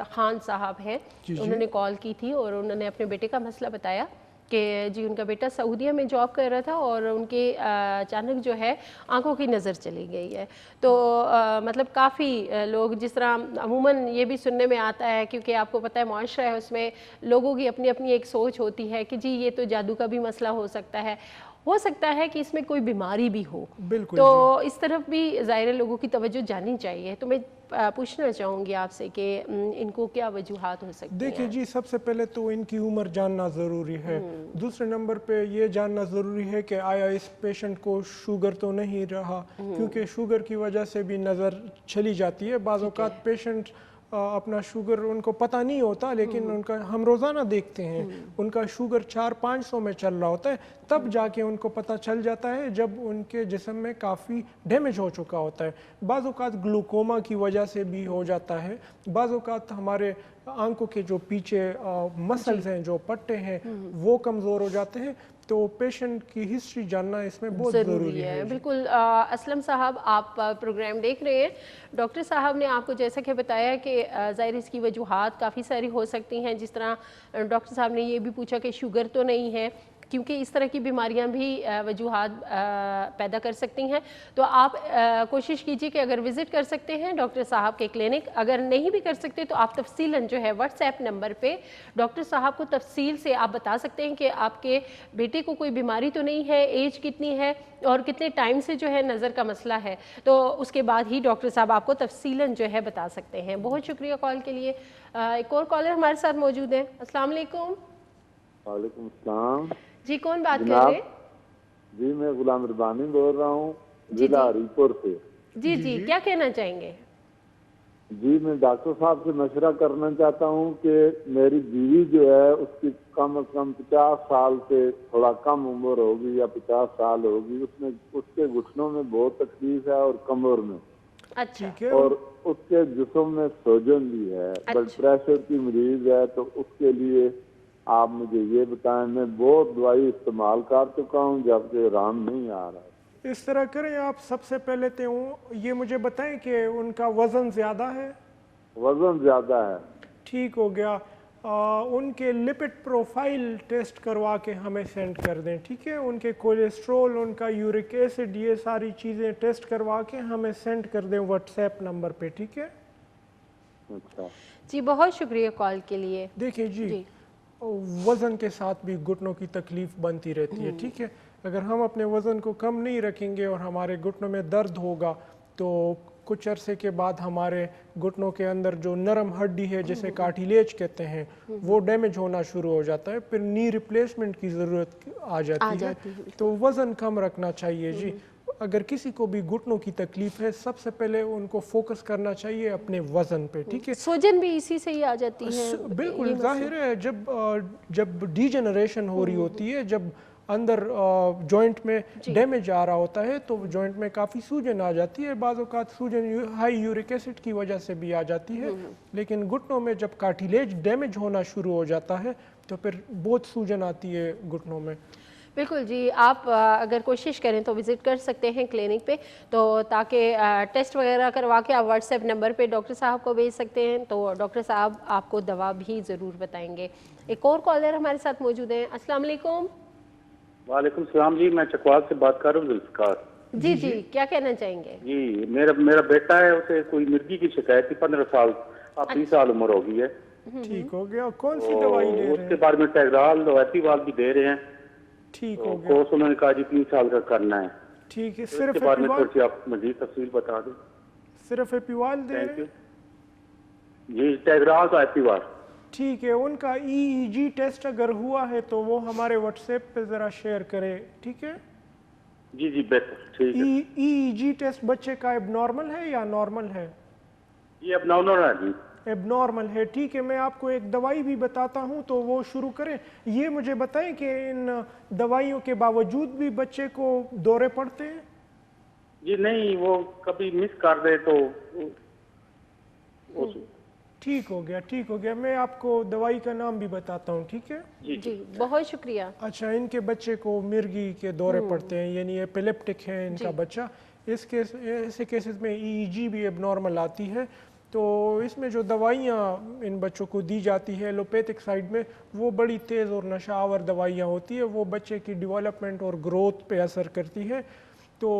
S1: खान साहब हैं, उन्होंने कॉल की थी और उन्होंने अपने बेटे का मसला बताया कि जी उनका बेटा सऊदीया में जॉब कर रहा था और उनके अचानक जो है आंखों की नज़र चली गई है। तो मतलब काफ़ी लोग, जिस तरह अमूमन ये भी सुनने में आता है, क्योंकि आपको पता है माशरा है, उसमें लोगों की अपनी अपनी एक सोच होती है कि जी ये तो जादू का भी मसला हो सकता है, हो सकता है कि इसमें कोई बीमारी भी हो,
S2: बिल्कुल
S1: तो इस तरफ भी ज़ाहिर लोगों की तवज्जो जानी चाहिए। तो मैं पूछना चाहूँगी आपसे कि इनको क्या वजूहात हो सकती हैं?
S2: देखिए जी, सबसे पहले तो इनकी उम्र जानना ज़रूरी है। दूसरे नंबर पे ये जानना ज़रूरी है कि आया इस पेशेंट को शुगर तो नहीं रहा, क्योंकि शुगर की वजह से भी नज़र चली जाती है। बाज़ औक़ात पेशेंट अपना शुगर उनको पता नहीं होता, लेकिन उनका हम रोज़ाना देखते हैं उनका शुगर 400-500 में चल रहा होता है, तब जाके उनको पता चल जाता है जब उनके जिस्म में काफ़ी डैमेज हो चुका होता है। बाज़ औक़ात ग्लूकोमा की वजह से भी हो जाता है, बाज़ औक़ात हमारे आंखों के जो पीछे मसल्स हैं, जो पट्टे हैं, वो कमज़ोर हो जाते हैं। तो पेशेंट की हिस्ट्री जानना इसमें बहुत ज़रूरी है।
S1: बिल्कुल। असलम साहब, आप प्रोग्राम देख रहे हैं। डॉक्टर साहब ने आपको जैसा कि बताया कि ज़ाहिर इसकी वजूहात काफ़ी सारी हो सकती हैं। जिस तरह डॉक्टर साहब ने ये भी पूछा कि शुगर तो नहीं है, क्योंकि इस तरह की बीमारियां भी वजूहात पैदा कर सकती हैं। तो आप कोशिश कीजिए कि अगर विज़िट कर सकते हैं डॉक्टर साहब के क्लिनिक, अगर नहीं भी कर सकते तो आप तफसीलन जो है व्हाट्सएप नंबर पे डॉक्टर साहब को तफसील से आप बता सकते हैं कि आपके बेटे को कोई बीमारी तो नहीं है, एज कितनी है और कितने टाइम से जो है नज़र का मसला है। तो उसके बाद ही डॉक्टर साहब आपको तफसीलन जो है बता सकते हैं। बहुत शुक्रिया कॉल के लिए। एक और कॉलर हमारे साथ मौजूद है। अस्सलाम वालेकुम।
S7: वालेकुम सलाम
S1: जी, कौन बात कर रहे हैं?
S7: जी, मैं गुलाम रबानी बोल रहा हूँ, जिला हरीपुर से।
S1: जी जी, क्या कहना चाहेंगे?
S7: जी, मैं डॉक्टर साहब से मशवरा करना चाहता हूँ कि मेरी बीवी जो है उसकी कम से कम 50 साल से थोड़ा कम उम्र होगी या 50 साल होगी, उसमें उसके घुटनों में बहुत तकलीफ है और कमर में।
S1: अच्छा।
S7: और उसके जिस्म में सोजन भी है, ब्लड प्रेशर की मरीज है। तो उसके लिए आप मुझे ये बताएं, मैं बहुत दवाई इस्तेमाल कर चुका हूँ जबकि आराम नहीं आ रहा।
S2: इस तरह करें, आप सबसे पहले तो ये मुझे बताएं कि उनका वज़न ज़्यादा है?
S7: वज़न ज़्यादा है।
S2: ठीक हो गया। उनके लिपिड प्रोफाइल टेस्ट करवा के हमें सेंड कर दें, ठीक है? उनके कोलेस्ट्रॉल, उनका यूरिक एसिड, ये सारी चीज़ें टेस्ट करवा के हमें सेंड कर दें व्हाट्सएप नंबर पे, ठीक है?
S7: अच्छा
S1: जी, बहुत शुक्रिया कॉल के लिए।
S2: देखिए जी, वज़न के साथ भी घुटनों की तकलीफ़ बनती रहती है, ठीक है? अगर हम अपने वज़न को कम नहीं रखेंगे और हमारे घुटनों में दर्द होगा तो कुछ अरसे के बाद हमारे घुटनों के अंदर जो नरम हड्डी है, जिसे कार्टिलेज कहते हैं, वो डैमेज होना शुरू हो जाता है। फिर नी रिप्लेसमेंट की ज़रूरत आ जाती है। तो वज़न कम रखना चाहिए जी। अगर किसी को भी घुटनों की तकलीफ है, सबसे पहले उनको फोकस करना चाहिए अपने वजन पे, ठीक है?
S1: सूजन भी इसी से ही आ जाती है।
S2: बिल्कुल जाहिर है, जब डीजेनरेशन हो रही होती है, जब अंदर जॉइंट में डैमेज आ रहा होता है तो जॉइंट में काफ़ी सूजन आ जाती है। बाज़ औक़ात सूजन हाई यूरिक एसिड की वजह से भी आ जाती है, लेकिन घुटनों में जब कार्टिलेज डैमेज होना शुरू हो जाता है तो फिर बहुत सूजन आती है घुटनों में।
S1: बिल्कुल जी, आप अगर कोशिश करें तो विज़िट कर सकते हैं क्लिनिक पे, तो ताकि टेस्ट वगैरह करवा के आप व्हाट्सएप नंबर पे डॉक्टर साहब को भेज सकते हैं, तो डॉक्टर साहब आपको दवा भी ज़रूर बताएंगे। एक और कॉलर हमारे साथ मौजूद हैं। अस्सलाम वालेकुम।
S8: वालेकुम सलाम जी, मैं चकवाल से बात कर रहा हूँ, जुल्फ़िकार।
S1: जी जी, क्या कहना चाहेंगे?
S8: जी, मेरा बेटा है, उसे कोई मिर्गी की शिकायत थी, 15 साल, अब 20 साल उम्र हो गई है।
S2: ठीक हो गया। कौन सी दवाई ले रहे हैं?
S8: उसके बारे में टैगराल एपिवाल भी दे रहे हैं।
S2: ठीक हो गया।
S8: कोर्स उन्होंने कहा जी 3 साल का करना है।
S2: ठीक है।
S8: सिर्फ इसके बारे में थोड़ी सी आप मजीद तफसील बता दें।
S2: सिर्फ एपिवाल दे रहे हैं?
S8: जी, टैगराल तो एपिवाल।
S2: ठीक है। उनका EEG टेस्ट अगर हुआ है तो वो हमारे व्हाट्सएप पे ज़रा शेयर करें, ठीक है?
S8: जी जी, बेहतर, ठीक है।
S2: EEG टेस्ट बच्चे का एबनॉर्मल है या नॉर्मल है?
S8: ये एबनॉर्मल है जी।
S2: एबनॉर्मल है, ठीक है। मैं आपको एक दवाई भी बताता हूँ तो वो शुरू करें। ये मुझे बताएं कि इन दवाइयों के बावजूद भी बच्चे को दौरे पड़ते हैं?
S8: जी नहीं, वो कभी मिस कर दे तो
S2: ठीक हो गया, ठीक हो गया। मैं आपको दवाई का नाम भी बताता हूँ, ठीक है?
S8: जी
S1: जी, बहुत शुक्रिया।
S2: अच्छा, इनके बच्चे को मिर्गी के दौरे पड़ते हैं, यानी एपिलेप्टिक है इनका बच्चा। ऐसे केसेस में EEG भी एबनॉर्मल आती है। तो इसमें जो दवाइयाँ इन बच्चों को दी जाती है एलोपैथिक साइड में, वो बड़ी तेज़ और नशावर दवाइयाँ होती है। वो बच्चे की डेवलपमेंट और ग्रोथ पे असर करती है। तो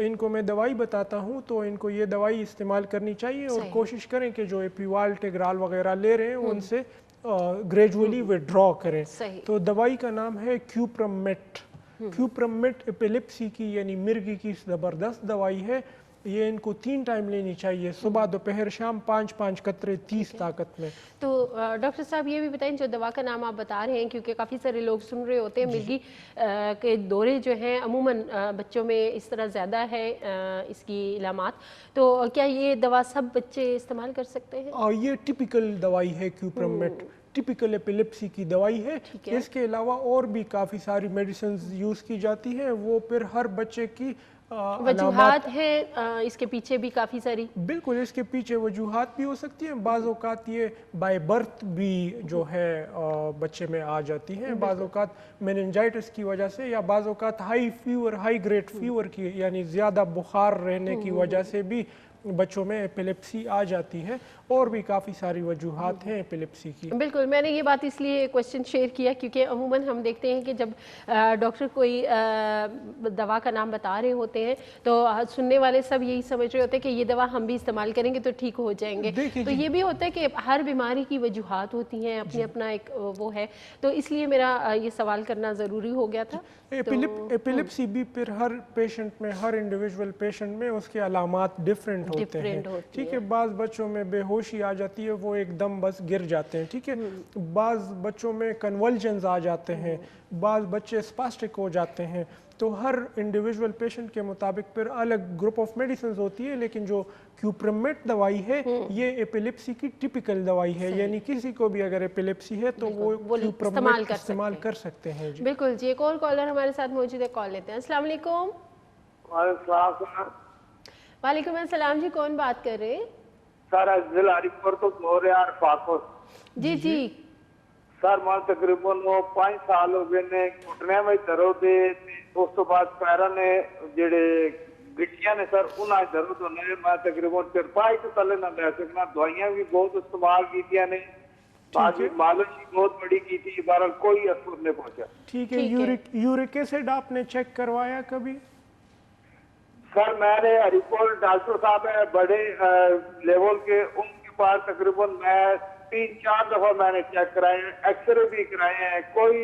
S2: इनको मैं दवाई बताता हूँ, तो इनको ये दवाई इस्तेमाल करनी चाहिए और कोशिश करें कि जो एपिवाल टेग्राल वगैरह ले रहे हैं उनसे ग्रेजुअली विड्रॉ करें। तो दवाई का नाम है क्यूप्रमेट। क्यूप्रमेट एपिलेप्सी की यानी मिर्गी की ज़बरदस्त दवाई है। ये इनको 3 टाइम लेनी चाहिए, सुबह दोपहर शाम, 5-5 कतरे 30 ताकत में।
S1: तो डॉक्टर साहब ये भी बताएं जो दवा का नाम आप बता रहे हैं, क्योंकि काफ़ी सारे लोग सुन रहे होते हैं मिर्गी के दौरे जो हैं अमूमन बच्चों में इस तरह ज़्यादा है इसकी इलामात, तो क्या ये दवा सब बच्चे इस्तेमाल कर सकते हैं?
S2: और ये टिपिकल दवाई है, क्यूप्रमेट टिपिकल एपिलेप्सी की दवाई है। इसके अलावा और भी काफ़ी सारी मेडिसिन यूज़ की जाती हैं, वो फिर हर बच्चे की
S1: वजूहात है इसके पीछे भी काफ़ी सारी।
S2: बिल्कुल, इसके पीछे वजूहात भी हो सकती हैं। बाज़ औक़ात ये बाय बर्थ भी जो है बच्चे में आ जाती हैं, बाज़ औक़ात मेनिंजाइटिस की वजह से, या बाज़ औक़ात high fever, high grade fever की यानी ज़्यादा बुखार रहने की वजह से भी बच्चों में एपिलेप्सी आ जाती है। और भी काफ़ी सारी वजूहात हैं एपिलेप्सी की।
S1: बिल्कुल, मैंने ये बात इसलिए क्वेश्चन शेयर किया क्योंकि अमूमन हम देखते हैं कि जब डॉक्टर कोई दवा का नाम बता रहे होते हैं तो सुनने वाले सब यही समझ रहे होते हैं कि ये दवा हम भी इस्तेमाल करेंगे तो ठीक हो जाएंगे। तो ये भी होता है कि हर बीमारी की वजूहात होती हैं, अपनी अपना एक वो है, तो इसलिए मेरा ये सवाल करना ज़रूरी हो गया था।
S2: एपिलेप्सी भी फिर हर पेशेंट में, हर इंडिविजुअल पेशेंट में उसके अलामात डिफरेंट होते हैं। ठीक है, बाज़ बच्चों में बेहोशी आ जाती है, वो एकदम बस गिर जाते हैं। ठीक है, बाज़ बच्चों में कन्वल्जन्स आ जाते हैं, बाज़ बच्चे स्पास्टिक हो जाते हैं। तो हर इंडिविजुअल पेशेंट के मुताबिक फिर अलग ग्रुप ऑफ मेडिसिन होती है, लेकिन जो क्यूप्रमेट दवाई है ये एपिलेप्सी की टिपिकल दवाई है, यानी किसी को भी अगर एपिलेप्सी है तो वो क्यूप्रमेट इस्तेमाल कर सकते हैं। जी
S1: बिल्कुल जी, एक और कॉलर हमारे साथ मौजूद है, कॉल लेते हैं। अस्सलाम वालेकुम। वालेकुम अस्सलाम जी, कौन बात कर रहे हैं?
S9: सर जिला हरिपुर तो मोर यार पाको
S1: जी जी
S9: सर मैं तकरीबन वो 5 साल हो गए ने घुटने में दर्द है, उस तो बाद पैरों ने जेड़े गिट्टियां ने सर उन्हें दर्द होने, मैं तकरीबन 4-5 तो तले ना ले सकना, दवाइयां भी बहुत इस्तेमाल कीतियां ने, बाकी मालिश भी बहुत बड़ी की थी, बहरहाल कोई असर नहीं पहुंचा।
S2: ठीक है, यूरिक एसिड आपने चेक करवाया कभी?
S9: सर मैंने हरिपुर डॉक्टर साहब है बड़े लेवल के, उनके पास तकरीबन मैं 3-4 दफा मैंने चेक कराए हैं, एक्सरे भी कराए हैं, कोई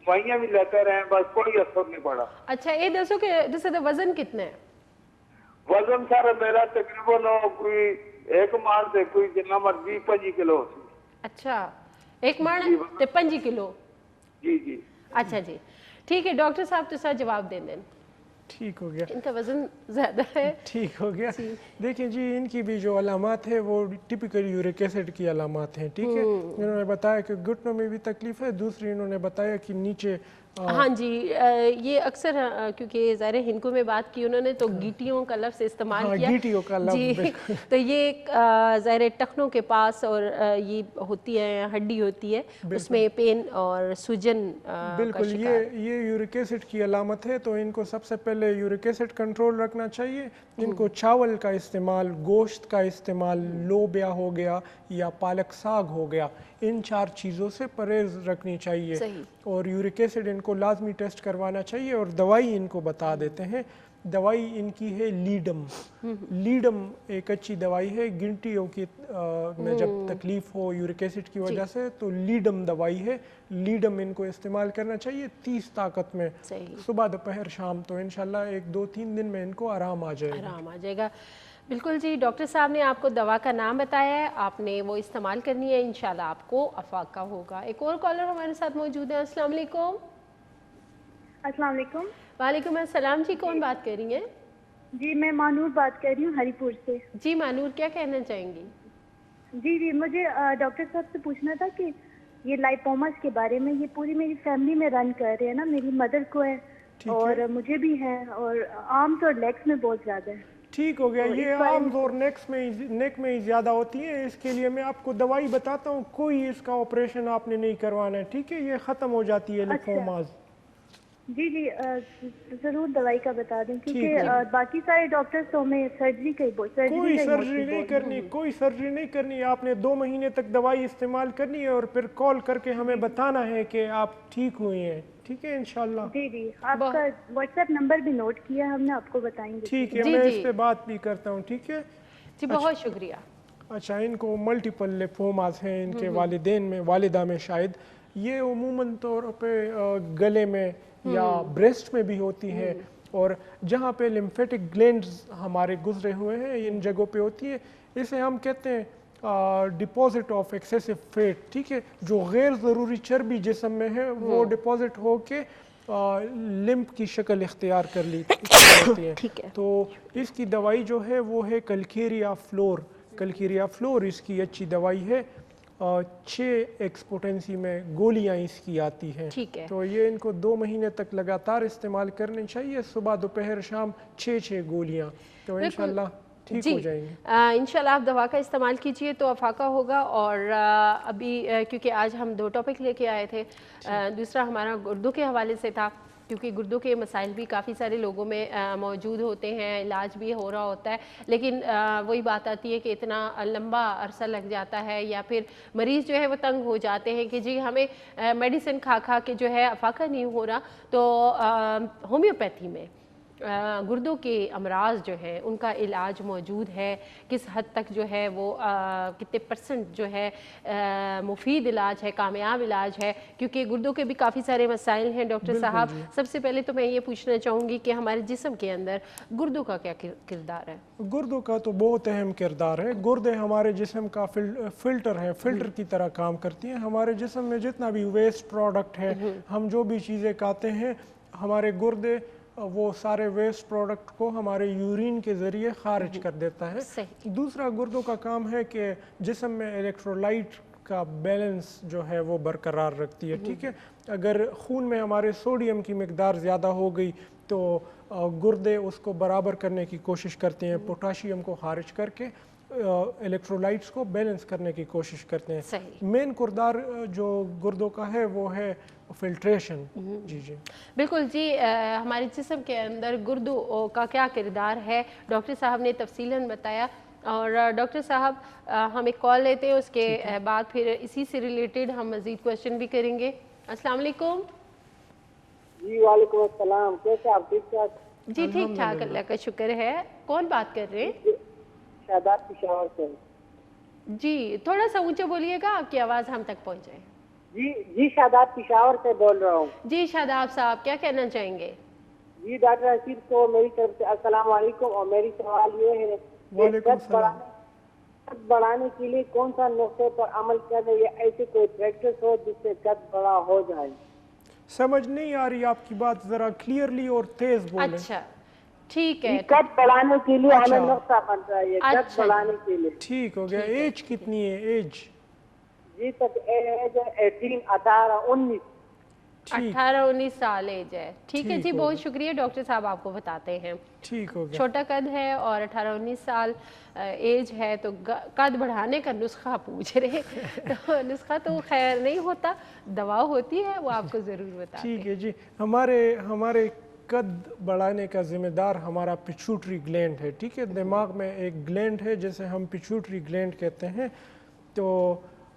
S9: दवाइयां भी लेते रहे, बस कोई असर नहीं पड़ा।
S1: अच्छा ये दसो कि जैसे तो वजन कितना है?
S9: वजन सर मेरा तकरीबन कोई 1 मान से कोई जितना मर्जी 25 किलो।
S1: अच्छा 1 मान ते 25 किलो?
S9: जी जी।
S1: अच्छा जी ठीक है, डॉक्टर साहब तो सर जवाब दे दें।
S2: ठीक हो गया,
S1: इनका वजन ज़्यादा है।
S2: ठीक हो गया। देखिए जी, इनकी भी जो अलामात है वो टिपिकल यूरिक एसिड की अलामात हैं। ठीक है, इन्होंने बताया कि घुटनों में भी तकलीफ है, दूसरी इन्होंने बताया कि नीचे
S1: हाँ जी ये अक्सर क्योंकि ज़ाहिर है हिंदू में बात की उन्होंने तो गीटियों का लफ्ज़ इस्तेमाल किया।
S2: गीटियों का लफ्ज़
S1: जी तो ये ज़ाहिर टखनों के पास और ये होती है हड्डी होती है, उसमें पेन और सूजन
S2: बिल्कुल ये यूरिक एसिड की अलामत है। तो इनको सबसे पहले यूरिक एसिड कंट्रोल रखना चाहिए। इनको चावल का इस्तेमाल, गोश्त का इस्तेमाल, लोबिया हो गया या पालक साग हो गया, इन 4 चीज़ों से परहेज रखनी चाहिए। और यूरिक एसिड इनको लाजमी टेस्ट करवाना चाहिए। और दवाई इनको बता देते हैं, दवाई इनकी है लीडम। लीडम एक अच्छी दवाई है, गिनटियों की में जब तकलीफ हो यूरिक एसिड की वजह से तो लीडम दवाई है, लीडम इनको इस्तेमाल करना चाहिए 30 ताकत में, सुबह दोपहर शाम। तो इंशाल्लाह 1-2-3 दिन में इनको आराम आ जाएगा।
S1: बिल्कुल जी, डॉक्टर साहब ने आपको दवा का नाम बताया है, आपने वो इस्तेमाल करनी है, इंशाल्लाह आपको अफाका होगा। एक और कॉलर हमारे साथ मौजूद है। अस्सलाम वालेकुम।
S10: अस्सलाम वालेकुम।
S1: वालेकुम अस्सलाम जी, कौन बात कर रही हैं?
S10: जी मैं मानूर बात कर रही हूँ हरिपुर से।
S1: जी मानूर, क्या कहना चाहेंगी?
S10: जी मुझे डॉक्टर साहब से पूछना था कि ये लाइपोमास के बारे में, ये पूरी मेरी फैमिली में रन कर रहे हैं ना, मेरी मदर को है और मुझे भी है, और आर्म्स और लेग्स में बहुत ज़्यादा है।
S2: ठीक हो गया, ये आर्म्स और नेक में ही ज़्यादा होती है। इसके लिए मैं आपको दवाई बताता हूँ, कोई इसका ऑपरेशन आपने नहीं करवाना है। ठीक है, ये ख़त्म हो जाती है लिपोमास।
S10: जी ज़रूर दवाई का बता दें, क्योंकि बाकी सारे डॉक्टर्स तो हमें सर्जरी
S2: कोई सर्जरी नहीं करनी। आपने 2 महीने तक दवाई इस्तेमाल करनी है और फिर कॉल करके हमें बताना है कि आप ठीक हुए हैं। ठीक है इंशाल्लाह।
S10: जी आपका व्हाट्सएप नंबर भी नोट किया, हमने आपको बताएंगे।
S2: ठीक है, मैं इस पे बात भी करता हूँ। ठीक है
S1: जी, बहुत शुक्रिया।
S2: अच्छा, इनको मल्टीपल लिपोमास हैं, इनके वालिदा में शायद। ये उमूमन तौर पे गले में या ब्रेस्ट में भी होती हैं, और जहाँ पे लिम्फेटिक ग्लैंड्स हमारे गुजरे हुए हैं इन जगहों पे होती है। इसे हम कहते हैं डिपॉजिट ऑफ एक्सेसिव फैट, ठीक है, जो गैर ज़रूरी चर्बी जिस्म में है वो डिपॉजिट हो के लिम्फ की शक्ल इख्तियार कर ली होती है। तो इसकी दवाई जो है वो है कलकेरिया फ्लोर। कलकेरिया फ्लोर इसकी अच्छी दवाई है, 6 एक्सपोटेंसी में गोलियां इसकी आती हैं। तो ये इनको 2 महीने तक लगातार इस्तेमाल करनी चाहिए, सुबह दोपहर शाम 6 गोलियां, तो इंशाल्लाह ठीक हो जाएंगे।
S1: इंशाल्लाह आप दवा का इस्तेमाल कीजिए तो अफाका होगा। और अभी क्योंकि आज हम 2 टॉपिक लेके आए थे, दूसरा हमारा गुर्दों के हवाले से था, क्योंकि गुर्दों के मसाइल भी काफ़ी सारे लोगों में मौजूद होते हैं, इलाज भी हो रहा होता है, लेकिन वही बात आती है कि इतना लंबा अरसा लग जाता है या फिर मरीज़ जो है वो तंग हो जाते हैं कि जी हमें मेडिसिन खा खा के जो है अफाका नहीं हो रहा। तो होम्योपैथी में गुर्दों के अमराज जो हैं उनका इलाज मौजूद है, किस हद तक जो है वो कितने % जो है मुफीद इलाज है, कामयाब इलाज है, क्योंकि गुर्दों के भी काफ़ी सारे मसाइल हैं। डॉक्टर साहब, सबसे पहले तो मैं ये पूछना चाहूँगी कि हमारे जिस्म के अंदर गुर्दों का क्या किरदार है?
S2: गुर्दों का तो बहुत अहम किरदार है। गुर्दे हमारे जिस्म का फिल्टर है, फिल्टर की तरह काम करती हैं। हमारे जिस्म में जितना भी वेस्ट प्रोडक्ट है, हम जो भी चीज़ें खाते हैं, हमारे गुर्दे वो सारे वेस्ट प्रोडक्ट को हमारे यूरिन के ज़रिए खारिज कर देता है। दूसरा गुर्दों का काम है कि जिस्म में इलेक्ट्रोलाइट का बैलेंस जो है वो बरकरार रखती है, ठीक है। अगर खून में हमारे सोडियम की मिकदार ज़्यादा हो गई तो गुर्दे उसको बराबर करने की कोशिश करते हैं, पोटाशियम को खारिज करके इलेक्ट्रोलाइट्स को बैलेंस करने की कोशिश करते हैं। मेन किरदार जो गुर्दों का है वो है फिल्ट्रेशन। जी
S1: बिल्कुल जी। हमारे जिस्म के अंदर गुर्दों का क्या किरदार है डॉक्टर साहब ने तफसीलन बताया। और डॉक्टर साहब हम एक कॉल लेते हैं, उसके बाद फिर इसी से रिलेटेड हम मज़ीद क्वेश्चन भी करेंगे। अस्सलाम वालेकुम।
S11: जी वालेकुम अस्सलाम, कैसे आप? ठीक ठाक
S1: जी, ठीक ठाक, अल्लाह का शुक्र है। कौन बात कर रहे हैं?
S11: शादाब पिशावर से।
S1: जी, थोड़ा सा ऊंचा बोलिएगा, आपकी आवाज़ हम तक पहुंचे।
S11: जी शादाब पिशावर से बोल रहा हूँ।
S1: जी शादाब साहब, क्या कहना चाहेंगे?
S11: जी डॉक्टर रशीद को मेरी तरफ से अस्सलाम वालेकुम। और मेरी सवाल ये है, कद बढ़ाने के लिए कौन सा नुस्खे पर अमल करें या ऐसे कोई प्रैक्टिस हो जिससे कद बड़ा हो जाए?
S2: समझ नहीं आ रही आपकी बात, जरा क्लियरली और तेज बोलें।
S1: अच्छा ठीक है।
S11: कद बढ़ाने के लिए हमें नुस्खा बन रहा है, कद बढ़ाने के लिए।
S2: ठीक हो गया। एज कितनी है? एज
S11: जी तक एज 18-19
S1: 18-19 साल एज है। ठीक है जी, बहुत शुक्रिया डॉक्टर साहब, आपको बताते हैं।
S2: ठीक हो गया।
S1: छोटा कद है और 18-19 साल एज है, तो कद बढ़ाने का नुस्खा पूछ रहे तो नुस्खा तो खैर नहीं होता, दवा होती है, वो आपको ज़रूर बताते हैं।
S2: ठीक है जी। हमारे कद बढ़ाने का जिम्मेदार हमारा पिट्यूटरी ग्लैंड है, ठीक है। दिमाग में एक ग्लैंड है जिसे हम पिट्यूटरी ग्लैंड कहते हैं, तो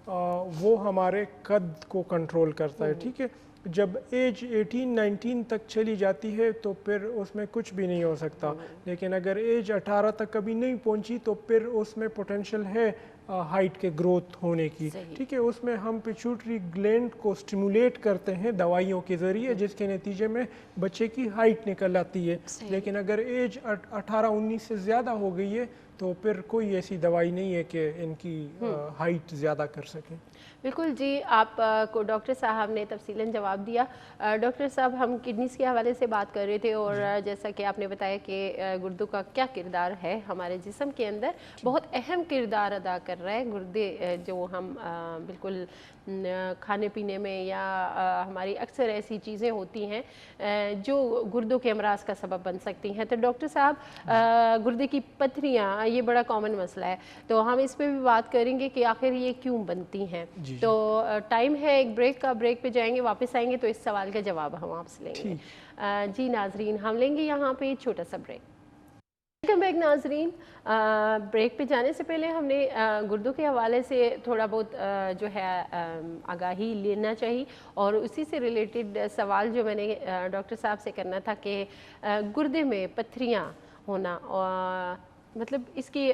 S2: वो हमारे कद को कंट्रोल करता है, ठीक है। जब एज 18-19 तक चली जाती है तो फिर उसमें कुछ भी नहीं हो सकता, लेकिन अगर एज 18 तक कभी नहीं पहुंची तो फिर उसमें पोटेंशियल है हाइट के ग्रोथ होने की, ठीक है। उसमें हम पिट्यूटरी ग्लैंड को स्टिमुलेट करते हैं दवाइयों के ज़रिए, जिसके नतीजे में बच्चे की हाइट निकल आती है। लेकिन अगर एज 18-19 से ज़्यादा हो गई है तो फिर कोई ऐसी दवाई नहीं है कि इनकी हाइट ज़्यादा कर सकें।
S1: बिल्कुल जी, आप को डॉक्टर साहब ने तफसीलन जवाब दिया। डॉक्टर साहब, हम किडनीज़ के हवाले से बात कर रहे थे और जैसा कि आपने बताया कि गुर्दों का क्या किरदार है हमारे जिस्म के अंदर, बहुत अहम किरदार अदा कर रहा है। गुर्दे जो हम बिल्कुल खाने पीने में या हमारी अक्सर ऐसी चीज़ें होती हैं जो गुर्दों के अमराज का सबब बन सकती हैं। तो डॉक्टर साहब, गुर्दे की पथरियाँ ये बड़ा कॉमन मसला है, तो हम इस पर भी बात करेंगे कि आखिर ये क्यों बनती हैं। तो टाइम है एक ब्रेक का, ब्रेक पे जाएंगे, वापस आएंगे तो इस सवाल का जवाब हम आपसे लेंगे। जी नाजरीन, हम लेंगे यहाँ पे छोटा सा ब्रेक। वेलकम बैक नाजरीन। ब्रेक पे जाने से पहले हमने गुर्दों के हवाले से थोड़ा बहुत जो है आगाही लेना चाहिए, और उसी से रिलेटेड सवाल जो मैंने डॉक्टर साहब से करना था कि गुर्दे में पथरियाँ होना, और मतलब इसकी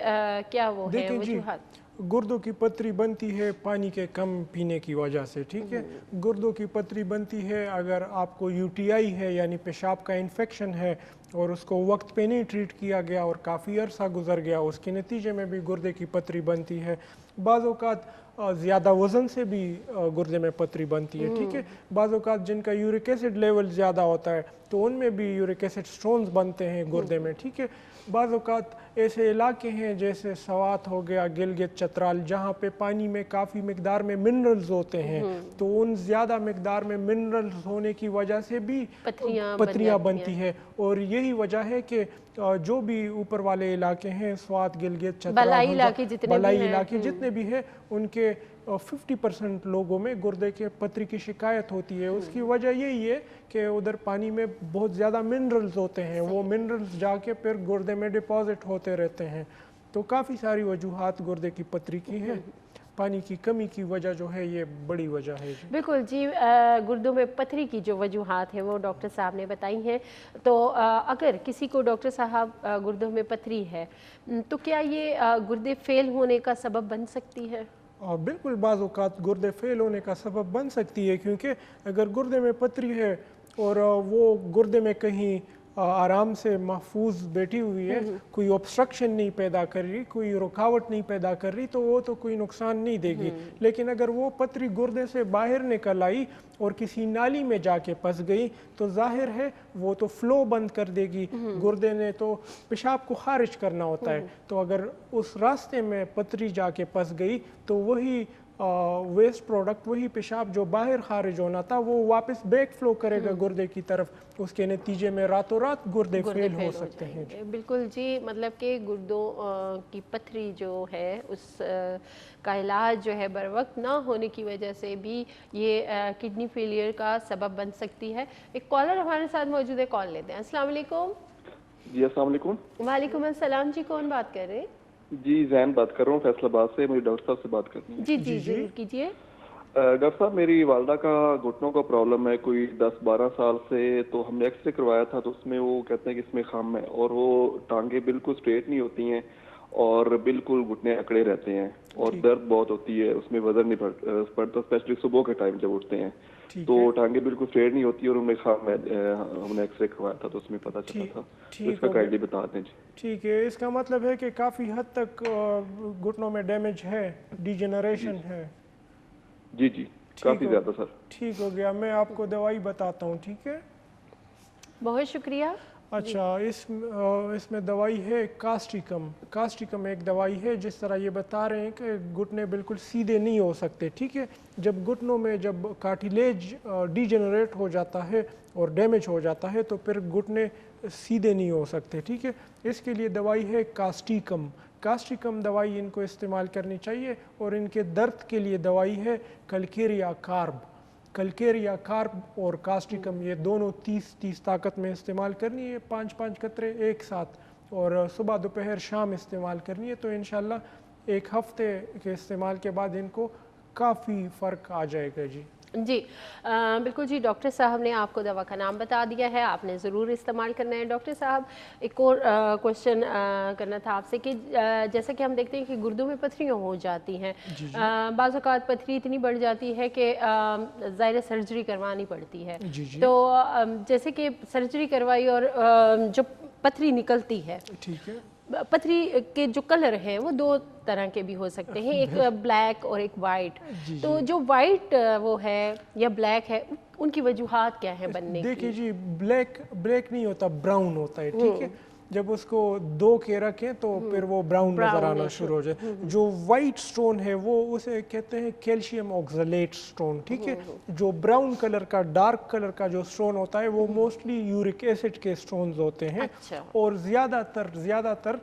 S1: क्या वो है वजूहत?
S2: गुर्दों की पथरी बनती है पानी के कम पीने की वजह से, ठीक है। गुर्दों की पथरी बनती है अगर आपको यूटीआई है यानी पेशाब का इन्फेक्शन है और उसको वक्त पे नहीं ट्रीट किया गया और काफ़ी अरसा गुजर गया, उसके नतीजे में भी गुर्दे की पथरी बनती है। बाज़ औक़ात ज़्यादा वज़न से भी गुर्दे में पथरी बनती है, ठीक है। बाज़ औक़ात जिनका यूरिक एसिड लेवल ज़्यादा होता है तो उनमें भी यूरिक एसिड स्टोन्स बनते हैं गुर्दे में, ठीक है। बाज़ औक़ात ऐसे इलाके हैं जैसे स्वात हो गया, गिलगित चतराल, जहाँ पे पानी में काफ़ी मिकदार में मिनरल्स होते हैं, तो उन ज़्यादा मिकदार में मिनरल्स होने की वजह से भी पथरियाँ बनती है। और यही वजह है कि जो भी ऊपर वाले इलाके हैं, स्वात, गिलगित चतराल, बलाई इलाके जितने भी हैं, उनके 50% लोगों में गुर्दे के पथरी की शिकायत होती है। उसकी वजह यही है कि उधर पानी में बहुत ज़्यादा मिनरल्स होते हैं, वो मिनरल्स जाके फिर गुर्दे में डिपॉजिट होते रहते हैं। तो काफ़ी सारी वजूहात गुर्दे की पथरी की हैं। पानी की कमी की वजह जो है ये बड़ी वजह है जी।
S1: बिल्कुल जी, गुर्दों में पथरी की जो वजूहात हैं वो डॉक्टर साहब ने बताई हैं। तो अगर किसी को डॉक्टर साहब गुर्दों में पथरी है तो क्या ये गुर्दे फेल होने का सबब बन सकती है?
S2: बिल्कुल, बाज़ औक़ात गुर्दे फेल होने का सबब बन सकती है, क्योंकि अगर गुर्दे में पथरी है और वो गुर्दे में कहीं आराम से महफूज बैठी हुई है, कोई ऑब्स्ट्रक्शन नहीं पैदा कर रही, कोई रुकावट नहीं पैदा कर रही, तो वो तो कोई नुकसान नहीं देगी। लेकिन अगर वो पथरी गुर्दे से बाहर निकल आई और किसी नाली में जाके फंस गई तो जाहिर है वो तो फ्लो बंद कर देगी। गुर्दे ने तो पेशाब को खारिज करना होता है, तो अगर उस रास्ते में पथरी जाके फंस गई तो वही वेस्ट प्रोडक्ट, वही पेशाब जो बाहर खारिज होना था वो वापस बैक फ्लो करेगा गुर्दे की तरफ। उसके नतीजे में रातों रात गुर्दे फेल हो सकते हैं।
S1: बिल्कुल जी, मतलब कि गुर्दों की पथरी जो है उस का इलाज जो है बर वक्त ना होने की वजह से भी ये किडनी फेलियर का सबब बन सकती है। एक कॉलर हमारे साथ मौजूद है, कॉल लेते हैं। अस्सलाम वालेकुम।
S12: जी अस्सलाम वालेकुम।
S1: वालेकुम अस्सलाम जी, कौन बात कर रहे हैं?
S12: जी जैन बात कर रहा हूँ फैसलाबाद से, मुझे डॉक्टर साहब से बात करनी है।
S1: जी जी जरूर कीजिए।
S12: डॉक्टर साहब, मेरी वालदा का घुटनों का प्रॉब्लम है कोई 10-12 साल से। तो हमने एक्सरे करवाया था तो उसमें वो कहते हैं कि इसमें खाम है और वो टांगे बिल्कुल स्ट्रेट नहीं होती हैं और बिल्कुल घुटने अकड़े रहते हैं और दर्द बहुत होती है, उसमें वजन नहीं पड़ता, स्पेशली सुबह के टाइम जब उठते हैं तो टांगे बिल्कुल स्ट्रेट नहीं होती और उनमें खाम है। हमने एक्सरे करवाया था तो उसमें पता चला था, तो इसका काइंडली बता दें।
S2: ठीक है, इसका मतलब है कि काफ़ी हद तक घुटनों में डैमेज है, डिजेनरेशन है।
S12: जी जी, काफ़ी ज़्यादा सर।
S2: ठीक हो गया, मैं आपको दवाई बताता हूँ, ठीक है।
S1: बहुत शुक्रिया।
S2: अच्छा, इसमें दवाई है कास्टिकम। कास्टिकम एक दवाई है, जिस तरह ये बता रहे हैं कि घुटने बिल्कुल सीधे नहीं हो सकते, ठीक है। जब घुटनों में जब कार्टिलेज डिजेनरेट हो जाता है और डैमेज हो जाता है तो फिर घुटने सीधे नहीं हो सकते, ठीक है। इसके लिए दवाई है कास्टिकम। कास्टिकम दवाई इनको इस्तेमाल करनी चाहिए। और इनके दर्द के लिए दवाई है कलकेरिया कार्ब। कलकेरिया कार्ब और कास्टिकम ये दोनों 30-30 ताकत में इस्तेमाल करनी है, 5-5 कतरे एक साथ, और सुबह दोपहर शाम इस्तेमाल करनी है। तो इंशाल्लाह एक हफ्ते के इस्तेमाल के बाद इनको काफ़ी फ़र्क आ जाएगा जी।
S1: जी बिल्कुल जी, डॉक्टर साहब ने आपको दवा का नाम बता दिया है, आपने ज़रूर इस्तेमाल करना है। डॉक्टर साहब, एक और क्वेश्चन करना था आपसे कि जैसा कि हम देखते हैं कि गुर्दों में पथरियाँ हो जाती हैं, बाज़ औक़ात पथरी इतनी बढ़ जाती है कि ज़ाहिर सर्जरी करवानी पड़ती है। तो जैसे कि सर्जरी करवाई और जो पथरी निकलती है, ठीक है, पथरी के जो कलर हैं वो दो तरह के भी हो सकते हैं, एक ब्लैक और एक वाइट। तो जो वाइट वो है या ब्लैक है, उनकी वजूहात क्या है बनने की?
S2: देखिए जी, ब्लैक नहीं होता, ब्राउन होता है, ठीक है। जब उसको दो के रखें तो फिर वो ब्राउन नजर आना शुरू हो जाए। जो वाइट स्टोन है वो उसे कहते हैं कैल्शियम ऑक्सलेट स्टोन, ठीक है। जो ब्राउन कलर का, डार्क कलर का जो स्टोन होता है वो मोस्टली यूरिक एसिड के स्टोन्स होते हैं। और ज़्यादातर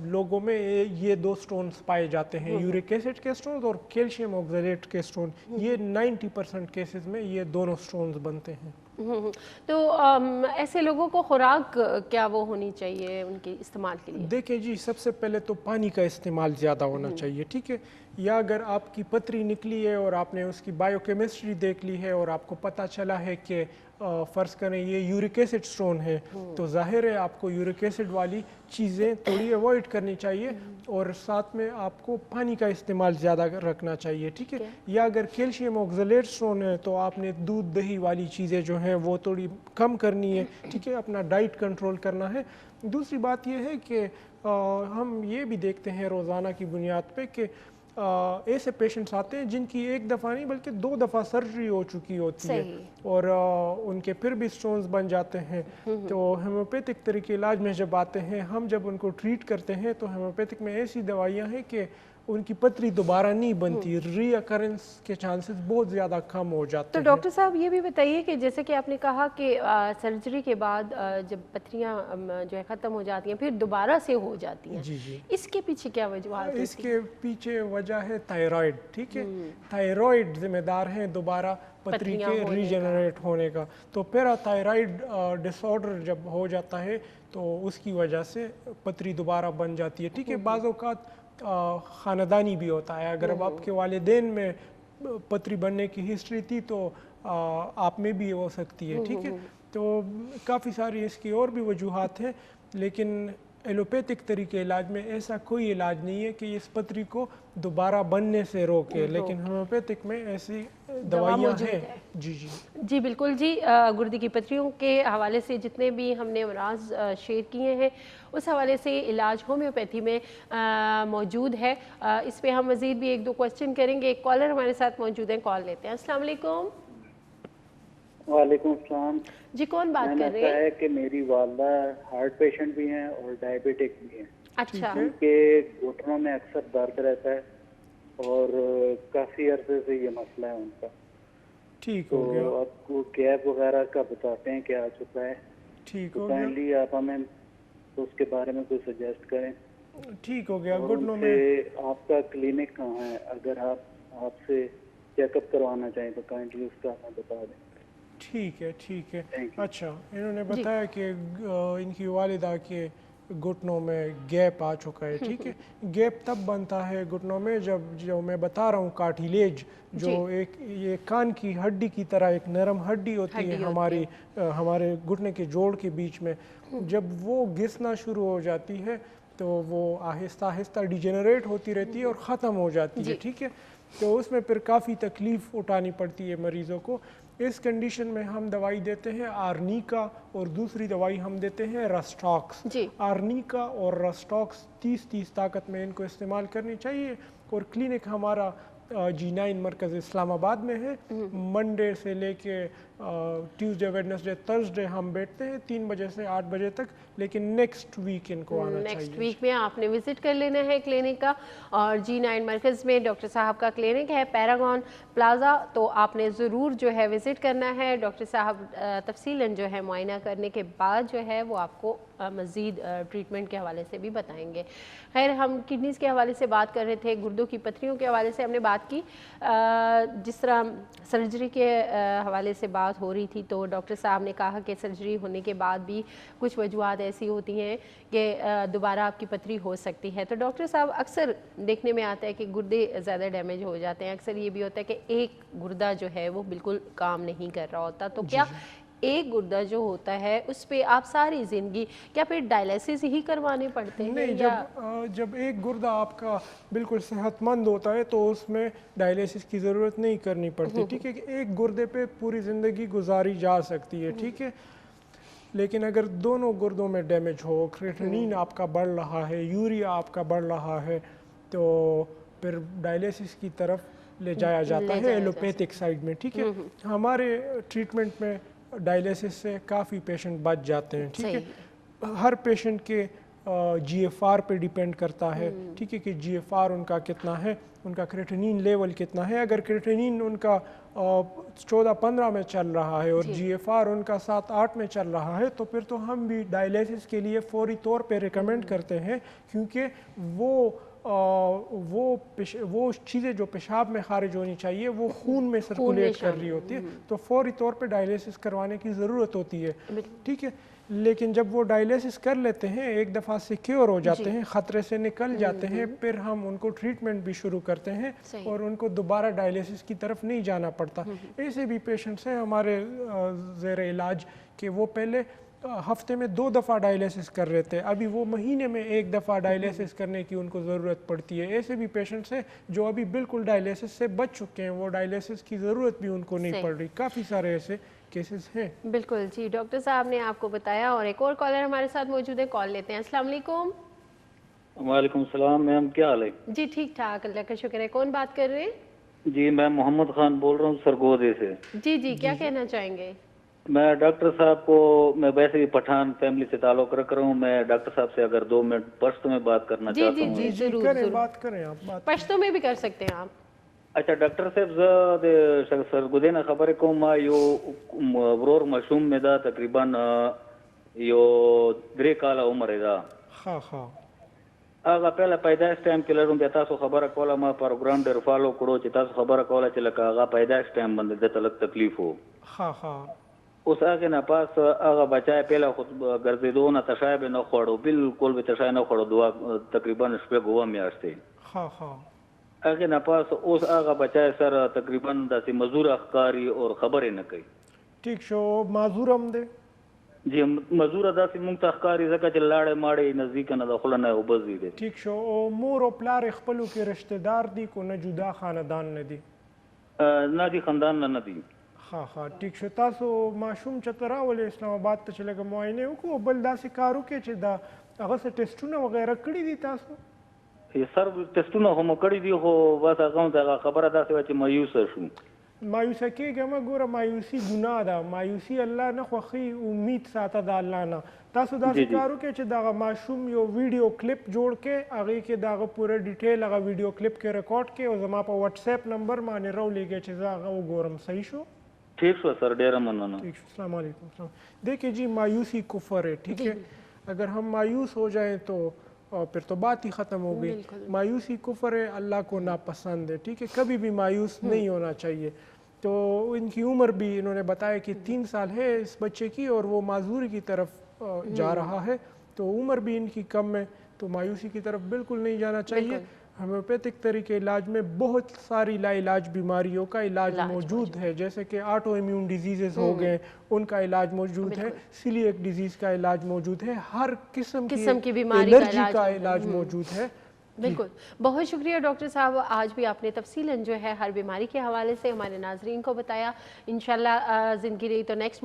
S2: लोगों में ये दो स्टोन्स पाए जाते हैं, यूरिक एसिड के स्टोन्स और कैल्शियम ऑक्सलेट के स्टोन। ये 90% केसेस में ये दोनों स्टोन्स बनते हैं।
S1: तो ऐसे लोगों को खुराक क्या वो होनी चाहिए उनके इस्तेमाल के लिए?
S2: देखिए जी, सबसे पहले तो पानी का इस्तेमाल ज़्यादा होना चाहिए, ठीक है। या अगर आपकी पथरी निकली है और आपने उसकी बायोकेमिस्ट्री देख ली है और आपको पता चला है कि फ़र्ज़ करें ये यूरिक एसिड स्टोन है, तो ज़ाहिर है आपको यूरिक एसिड वाली चीज़ें थोड़ी अवॉइड करनी चाहिए और साथ में आपको पानी का इस्तेमाल ज़्यादा रखना चाहिए, ठीक है। या अगर कैल्शियम ऑक्सलेट स्टोन है तो आपने दूध दही वाली चीज़ें जो हैं वो थोड़ी कम करनी है, ठीक है, अपना डाइट कंट्रोल करना है। दूसरी बात यह है कि हम ये भी देखते हैं रोज़ाना की बुनियाद पे कि ऐसे पेशेंट्स आते हैं जिनकी एक दफ़ा नहीं बल्कि 2 दफ़ा सर्जरी हो चुकी होती है और उनके फिर भी स्टोन्स बन जाते हैं। तो होम्योपैथिक तरीके इलाज में जब आते हैं, हम जब उनको ट्रीट करते हैं तो होम्योपैथिक में ऐसी दवाइयाँ हैं कि उनकी पथरी दोबारा नहीं बनती, रीअकरेंस के चांसेस बहुत ज़्यादा कम हो जाते हैं।
S1: तो डॉक्टर साहब ये भी बताइए कि जैसे कि आपने कहा कि सर्जरी के बाद जब पथरियाँ जो है ख़त्म हो जाती हैं फिर दोबारा से हो जाती हैं,
S2: जी जी,
S1: इसके पीछे क्या वजह है?
S2: इसके पीछे वजह है थायराइड, ठीक है। थायराइड जिम्मेदार है दोबारा पथरी के रीजनरेट होने का। तो पैराथायराइड डिसऑर्डर जब हो जाता है तो उसकी वजह से पथरी दोबारा बन जाती है, ठीक है। बाज़ औक़ात ख़ानदानी भी होता है, अगर अब आपके वालिदैन में पथरी बनने की हिस्ट्री थी तो आप में भी हो सकती है, ठीक है। तो काफ़ी सारी इसकी और भी वजूहात हैं, लेकिन एलोपैथिक तरीके इलाज में ऐसा कोई इलाज नहीं है कि इस पथरी को दोबारा बनने से रोके, लेकिन होम्योपैथिक में ऐसी दवाइयाँ हैं। जी जी
S1: जी बिल्कुल जी। गुर्दे की पथरियों के हवाले से जितने भी हमने अमराज शेयर किए हैं उस हवाले से इलाज होम्योपैथी में मौजूद है। इस पे हम मज़ीद भी 1-2 क्वेश्चन करेंगे। एक कॉलर हमारे साथ मौजूद हैं, कॉल लेते हैं। अस्सलाम वालेकुम।
S13: वालेकुम सलाम
S1: जी, कौन बात कर रहे हैं?
S13: है कि मेरी वालदा हार्ट पेशेंट भी हैं और डायबिटिक भी हैं।
S1: अच्छा।
S13: उनके घुटनों में अक्सर दर्द रहता है और काफ़ी अरसे से ये मसला है उनका।
S2: ठीक हो गया।
S13: तो आपको गैप वगैरह का बताते हैं क्या आ चुका है?
S2: ठीक
S13: तो
S2: हो गया।
S13: काइंडली आप हमें तो उसके बारे में कोई सजेस्ट करें।
S2: ठीक हो गया। घुटनों
S13: में
S2: में
S13: आपका क्लिनिक कहाँ है? अगर आप आपसे चेकअप करवाना चाहें तो काइंडली उसका हमें बता दें।
S2: ठीक है, ठीक है। अच्छा, इन्होंने बताया कि इनकी वालिदा के घुटनों में गैप आ चुका है, ठीक है। गैप तब बनता है घुटनों में जब जो मैं बता रहा हूँ कार्टिलेज, जो एक ये कान की हड्डी की तरह एक नरम हड्डी होती है हमारे घुटने के जोड़ के बीच में, जब वो घिसना शुरू हो जाती है तो वो आहिस्ता आहिस्ता डिजेनरेट होती रहती है और ख़त्म हो जाती है, ठीक है। तो उसमें फिर काफ़ी तकलीफ़ उठानी पड़ती है मरीज़ों को। इस कंडीशन में हम दवाई देते हैं आर्निका और दूसरी दवाई हम देते हैं रस्टॉक्स। आर्निका और रस्टॉक्स 30-30 ताकत में इनको इस्तेमाल करनी चाहिए। और क्लिनिक हमारा G9 मरकज़ इस्लामाबाद में है। मंडे से लेके ट्यूसडे वेडनेसडे थर्सडे हम बैठते हैं 3 बजे से 8 बजे तक, लेकिन नेक्स्ट वीक इनको आना चाहिए।
S1: नेक्स्ट वीक में आपने विजिट कर लेना है क्लिनिक का। और G9 मरकज़ में डॉक्टर साहब का क्लिनिक है पैरागॉन प्लाजा, तो आपने ज़रूर जो है विज़िट करना है। डॉक्टर साहब तफसीलन जो है मुआयना करने के बाद जो है वो आपको मज़ीद ट्रीटमेंट के हवाले से भी बताएंगे। खैर, हम किडनीज़ के हवाले से बात कर रहे थे, गुर्दों की पथरियों के हवाले से हमने बात की। जिस तरह सर्जरी के हवाले से बात हो रही थी तो डॉक्टर साहब ने कहा कि सर्जरी होने के बाद भी कुछ वजूहात ऐसी होती हैं कि दोबारा आपकी पथरी हो सकती है। तो डॉक्टर साहब, अक्सर देखने में आता है कि गुर्दे ज़्यादा डैमेज हो जाते हैं। अक्सर ये भी होता है कि एक गुर्दा जो है वो बिल्कुल काम नहीं कर रहा होता। तो क्या एक गुर्दा जो होता है उस पे आप सारी ज़िंदगी क्या फिर डायलिसिस ही करवाने पड़ते हैं?
S2: नहीं, जब एक गुर्दा आपका बिल्कुल सेहतमंद होता है तो उसमें डायलिसिस की ज़रूरत नहीं करनी पड़ती, ठीक है। एक गुर्दे पे पूरी ज़िंदगी गुजारी जा सकती है, ठीक है। लेकिन अगर दोनों गुर्दों में डैमेज हो, क्रेटिनिन आपका बढ़ रहा है, यूरिया आपका बढ़ रहा है, तो फिर डायलिसिस की तरफ ले जाया जाता है एलोपैथिक साइड में, ठीक है। हमारे ट्रीटमेंट में डायलिसिस से काफ़ी पेशेंट बच जाते हैं, ठीक है। हर पेशेंट के GFR पे डिपेंड करता है, ठीक है, कि GFR उनका कितना है, उनका क्रेटिनिन लेवल कितना है। अगर क्रेटिनिन उनका 14-15 में चल रहा है और GFR उनका 7-8 में चल रहा है तो फिर तो हम भी डायलिसिस के लिए फौरी तौर पे रिकमेंड करते हैं, क्योंकि वो चीज़ें जो पेशाब में खारिज होनी चाहिए वो खून में सर्कुलेट कर रही होती है, तो फौरी तौर पे डायलिसिस करवाने की ज़रूरत होती है, ठीक है। لیکن جب وہ ڈائلیسس کر لیتے ہیں ایک دفعہ سیکیور ہو جاتے ہیں, خطرے سے نکل جاتے ہیں, پھر ہم ان کو ٹریٹمنٹ بھی شروع کرتے ہیں اور ان کو دوبارہ ڈائلیسس کی طرف نہیں جانا پڑتا. ایسے بھی پیشنٹس ہیں ہمارے زیر علاج کہ وہ پہلے ہفتے میں 2 دفعہ ڈائلیسس کر رہے تھے, ابھی وہ مہینے میں 1 دفعہ ڈائلیسس کرنے کی ان کو ضرورت پڑتی ہے. ایسے بھی پیشنٹس ہیں جو ابھی بالکل ڈائلیسس سے بچ چکے ہیں, وہ ڈائلیسس کی ضرورت بھی ان کو نہیں پڑ رہی. کافی سارے ایسے کیسز ہیں.
S1: بالکل جی, ڈاکٹر صاحب نے آپ کو بتایا. اور ایک اور کالر ہمارے ساتھ موجود ہے, کال لیتے ہیں. السلام علیکم.
S14: وعلیکم السلام میم, کیا حال ہے؟
S1: جی ٹھیک ٹھاک, اللہ کا شکر ہے. کون بات کر رہے ہیں؟
S14: جی میں محمد خان بول رہا ہوں سرگودے سے.
S1: جی جی, کیا کہنا چاہیں گے؟
S14: میں ڈاکٹر صاحب کو, میں ویسے بھی پٹھان فیملی سے تعلق رکھ رہا ہوں, میں ڈاکٹر صاحب سے اگر 2 منٹ پشتو میں بات کرنا چاہتا ہوں.
S1: جی جی ضرور,
S2: بات کریں آپ.
S1: پشتو میں بھی کر سکتے ہیں آپ.
S14: اچھا ډاکټر صاحب, زه د سرګودې نه خبرې کوم. ما یو ورور ماشوم مې دا تقریبا یو 3 کاله عمر یې دا. هغه پهله پیدایش ټایم کې لرم, بیا تاسو خبره کوله, ما پروګرام ډېر فالو کړو چې تاسو خبره کوله چې لکه هغه پیدایش ټایم باندې دته لږ تکلیف و. اوس هغې نه پاس هغه بچی پهله خود ګرځېدو نه تشای به نه خوړو, بالکل به تشای نه خوړو, تقریبا 6 میاشتې. هغې نه پاس اوس هغه بچی سره تقریبا داسې مزور ښکاري او خبرې نه کوي.
S2: ٹھیک شو, معذور هم دی؟
S14: جی مزوره داسې مونږ ته ښکاري ځکه چې لاړې ماړې نزدیکه نه د خوله نه اوبه ځي.
S2: ٹھیک شو, او مور او پلار خپلو کې رشته دار دي کو نه جدا خاندان نه دي؟
S14: نه دي, خاندان نه دي.
S2: ٹھیک شو. تاسو ماشوم چته راولې اسلام آباد ته چې لږ معاینې وکړو, بل داسې کار وکړئ چې دا هغه څه ټیسټونه وغیره کړي دي تاسو؟
S14: سر ټیسټونه خو مو کړي دي, خو بس هغه ته خبره داسې وه چې مایوسه شو.
S2: مایوسه کېږه مه, ګوره مایوسي ګناه ده, مایوسي الله نه خوښوي, امید ساته د الله نه. تاسو داسې کار وکړئ چې دغه ماشوم یو ویډیو کلپ جوړ کړئ, هغې کې دغه پوره ډیټیل هغه ویډیو کلپ کې ریکارډ کړئ او زما په واټس اپ نمبر باندې راولېږئ چې زه هغه وګورم. صحیح شو؟
S14: ٹھیک شو سر, ډېره مننه.
S2: ٹھیک شو, السلام علیکم. دیکھیے جی, مایوسی کفر ہے, ٹھیک ہے. اگر ہم مایوس ہو جائیں تو پھر تو بات ہی ختم ہو گئی. مایوسی کفر ہے, اللہ کو ناپسند ہے, ٹھیک ہے. کبھی بھی مایوس نہیں ہونا چاہیے. تو ان کی عمر بھی انہوں نے بتایا کہ 3 سال ہے اس بچے کی اور وہ معذوری کی طرف جا رہا ہے, تو عمر بھی ان کی کم ہے, تو مایوسی کی طرف بالکل نہیں جانا چاہیے. ہومیوپیتھک طریقے علاج میں بہت ساری لا علاج بیماریوں کا علاج موجود ہے, جیسے کہ آٹو امیون ڈیزیزز ہو گئے, ان کا علاج موجود ہے, سیلیک ڈیزیز کا علاج موجود ہے, ہر قسم کی بیماری کا علاج موجود ہے.
S1: بالکل, بہت شکریہ ڈاکٹر صاحب, آج بھی آپ نے تفصیلاً جو ہے ہر بیماری کے حوالے سے ہمارے ناظرین کو بتایا. انشاءاللہ زندگی رہی تو نیکسٹ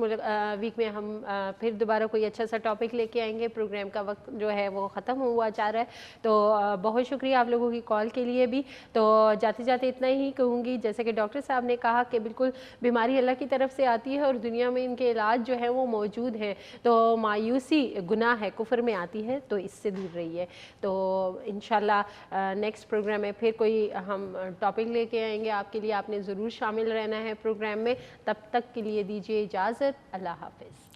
S1: ویک میں ہم پھر دوبارہ کوئی اچھا سا ٹاپک لے کے آئیں گے. پروگرام کا وقت جو ہے وہ ختم ہوا جا رہا ہے, تو بہت شکریہ آپ لوگوں کی کال کے لیے بھی. تو جاتے جاتے اتنا ہی کہوں گی, جیسے کہ ڈاکٹر صاحب نے کہا کہ بالکل بیماری اللہ کی طرف سے آتی ہے اور دنیا میں ان کے علاج جو ہے وہ موجود ہیں, تو مایوسی گناہ ہے, کفر میں آتی ہے, تو اس سے دور رہی ہے. تو انشاءاللہ نیکسٹ پروگرام میں پھر کوئی ہم ٹاپک لے کے آئیں گے آپ کے لیے. آپ نے ضرور شامل رہنا ہے پروگرام میں. تب تک کے لیے دیجیے اجازت, اللہ حافظ.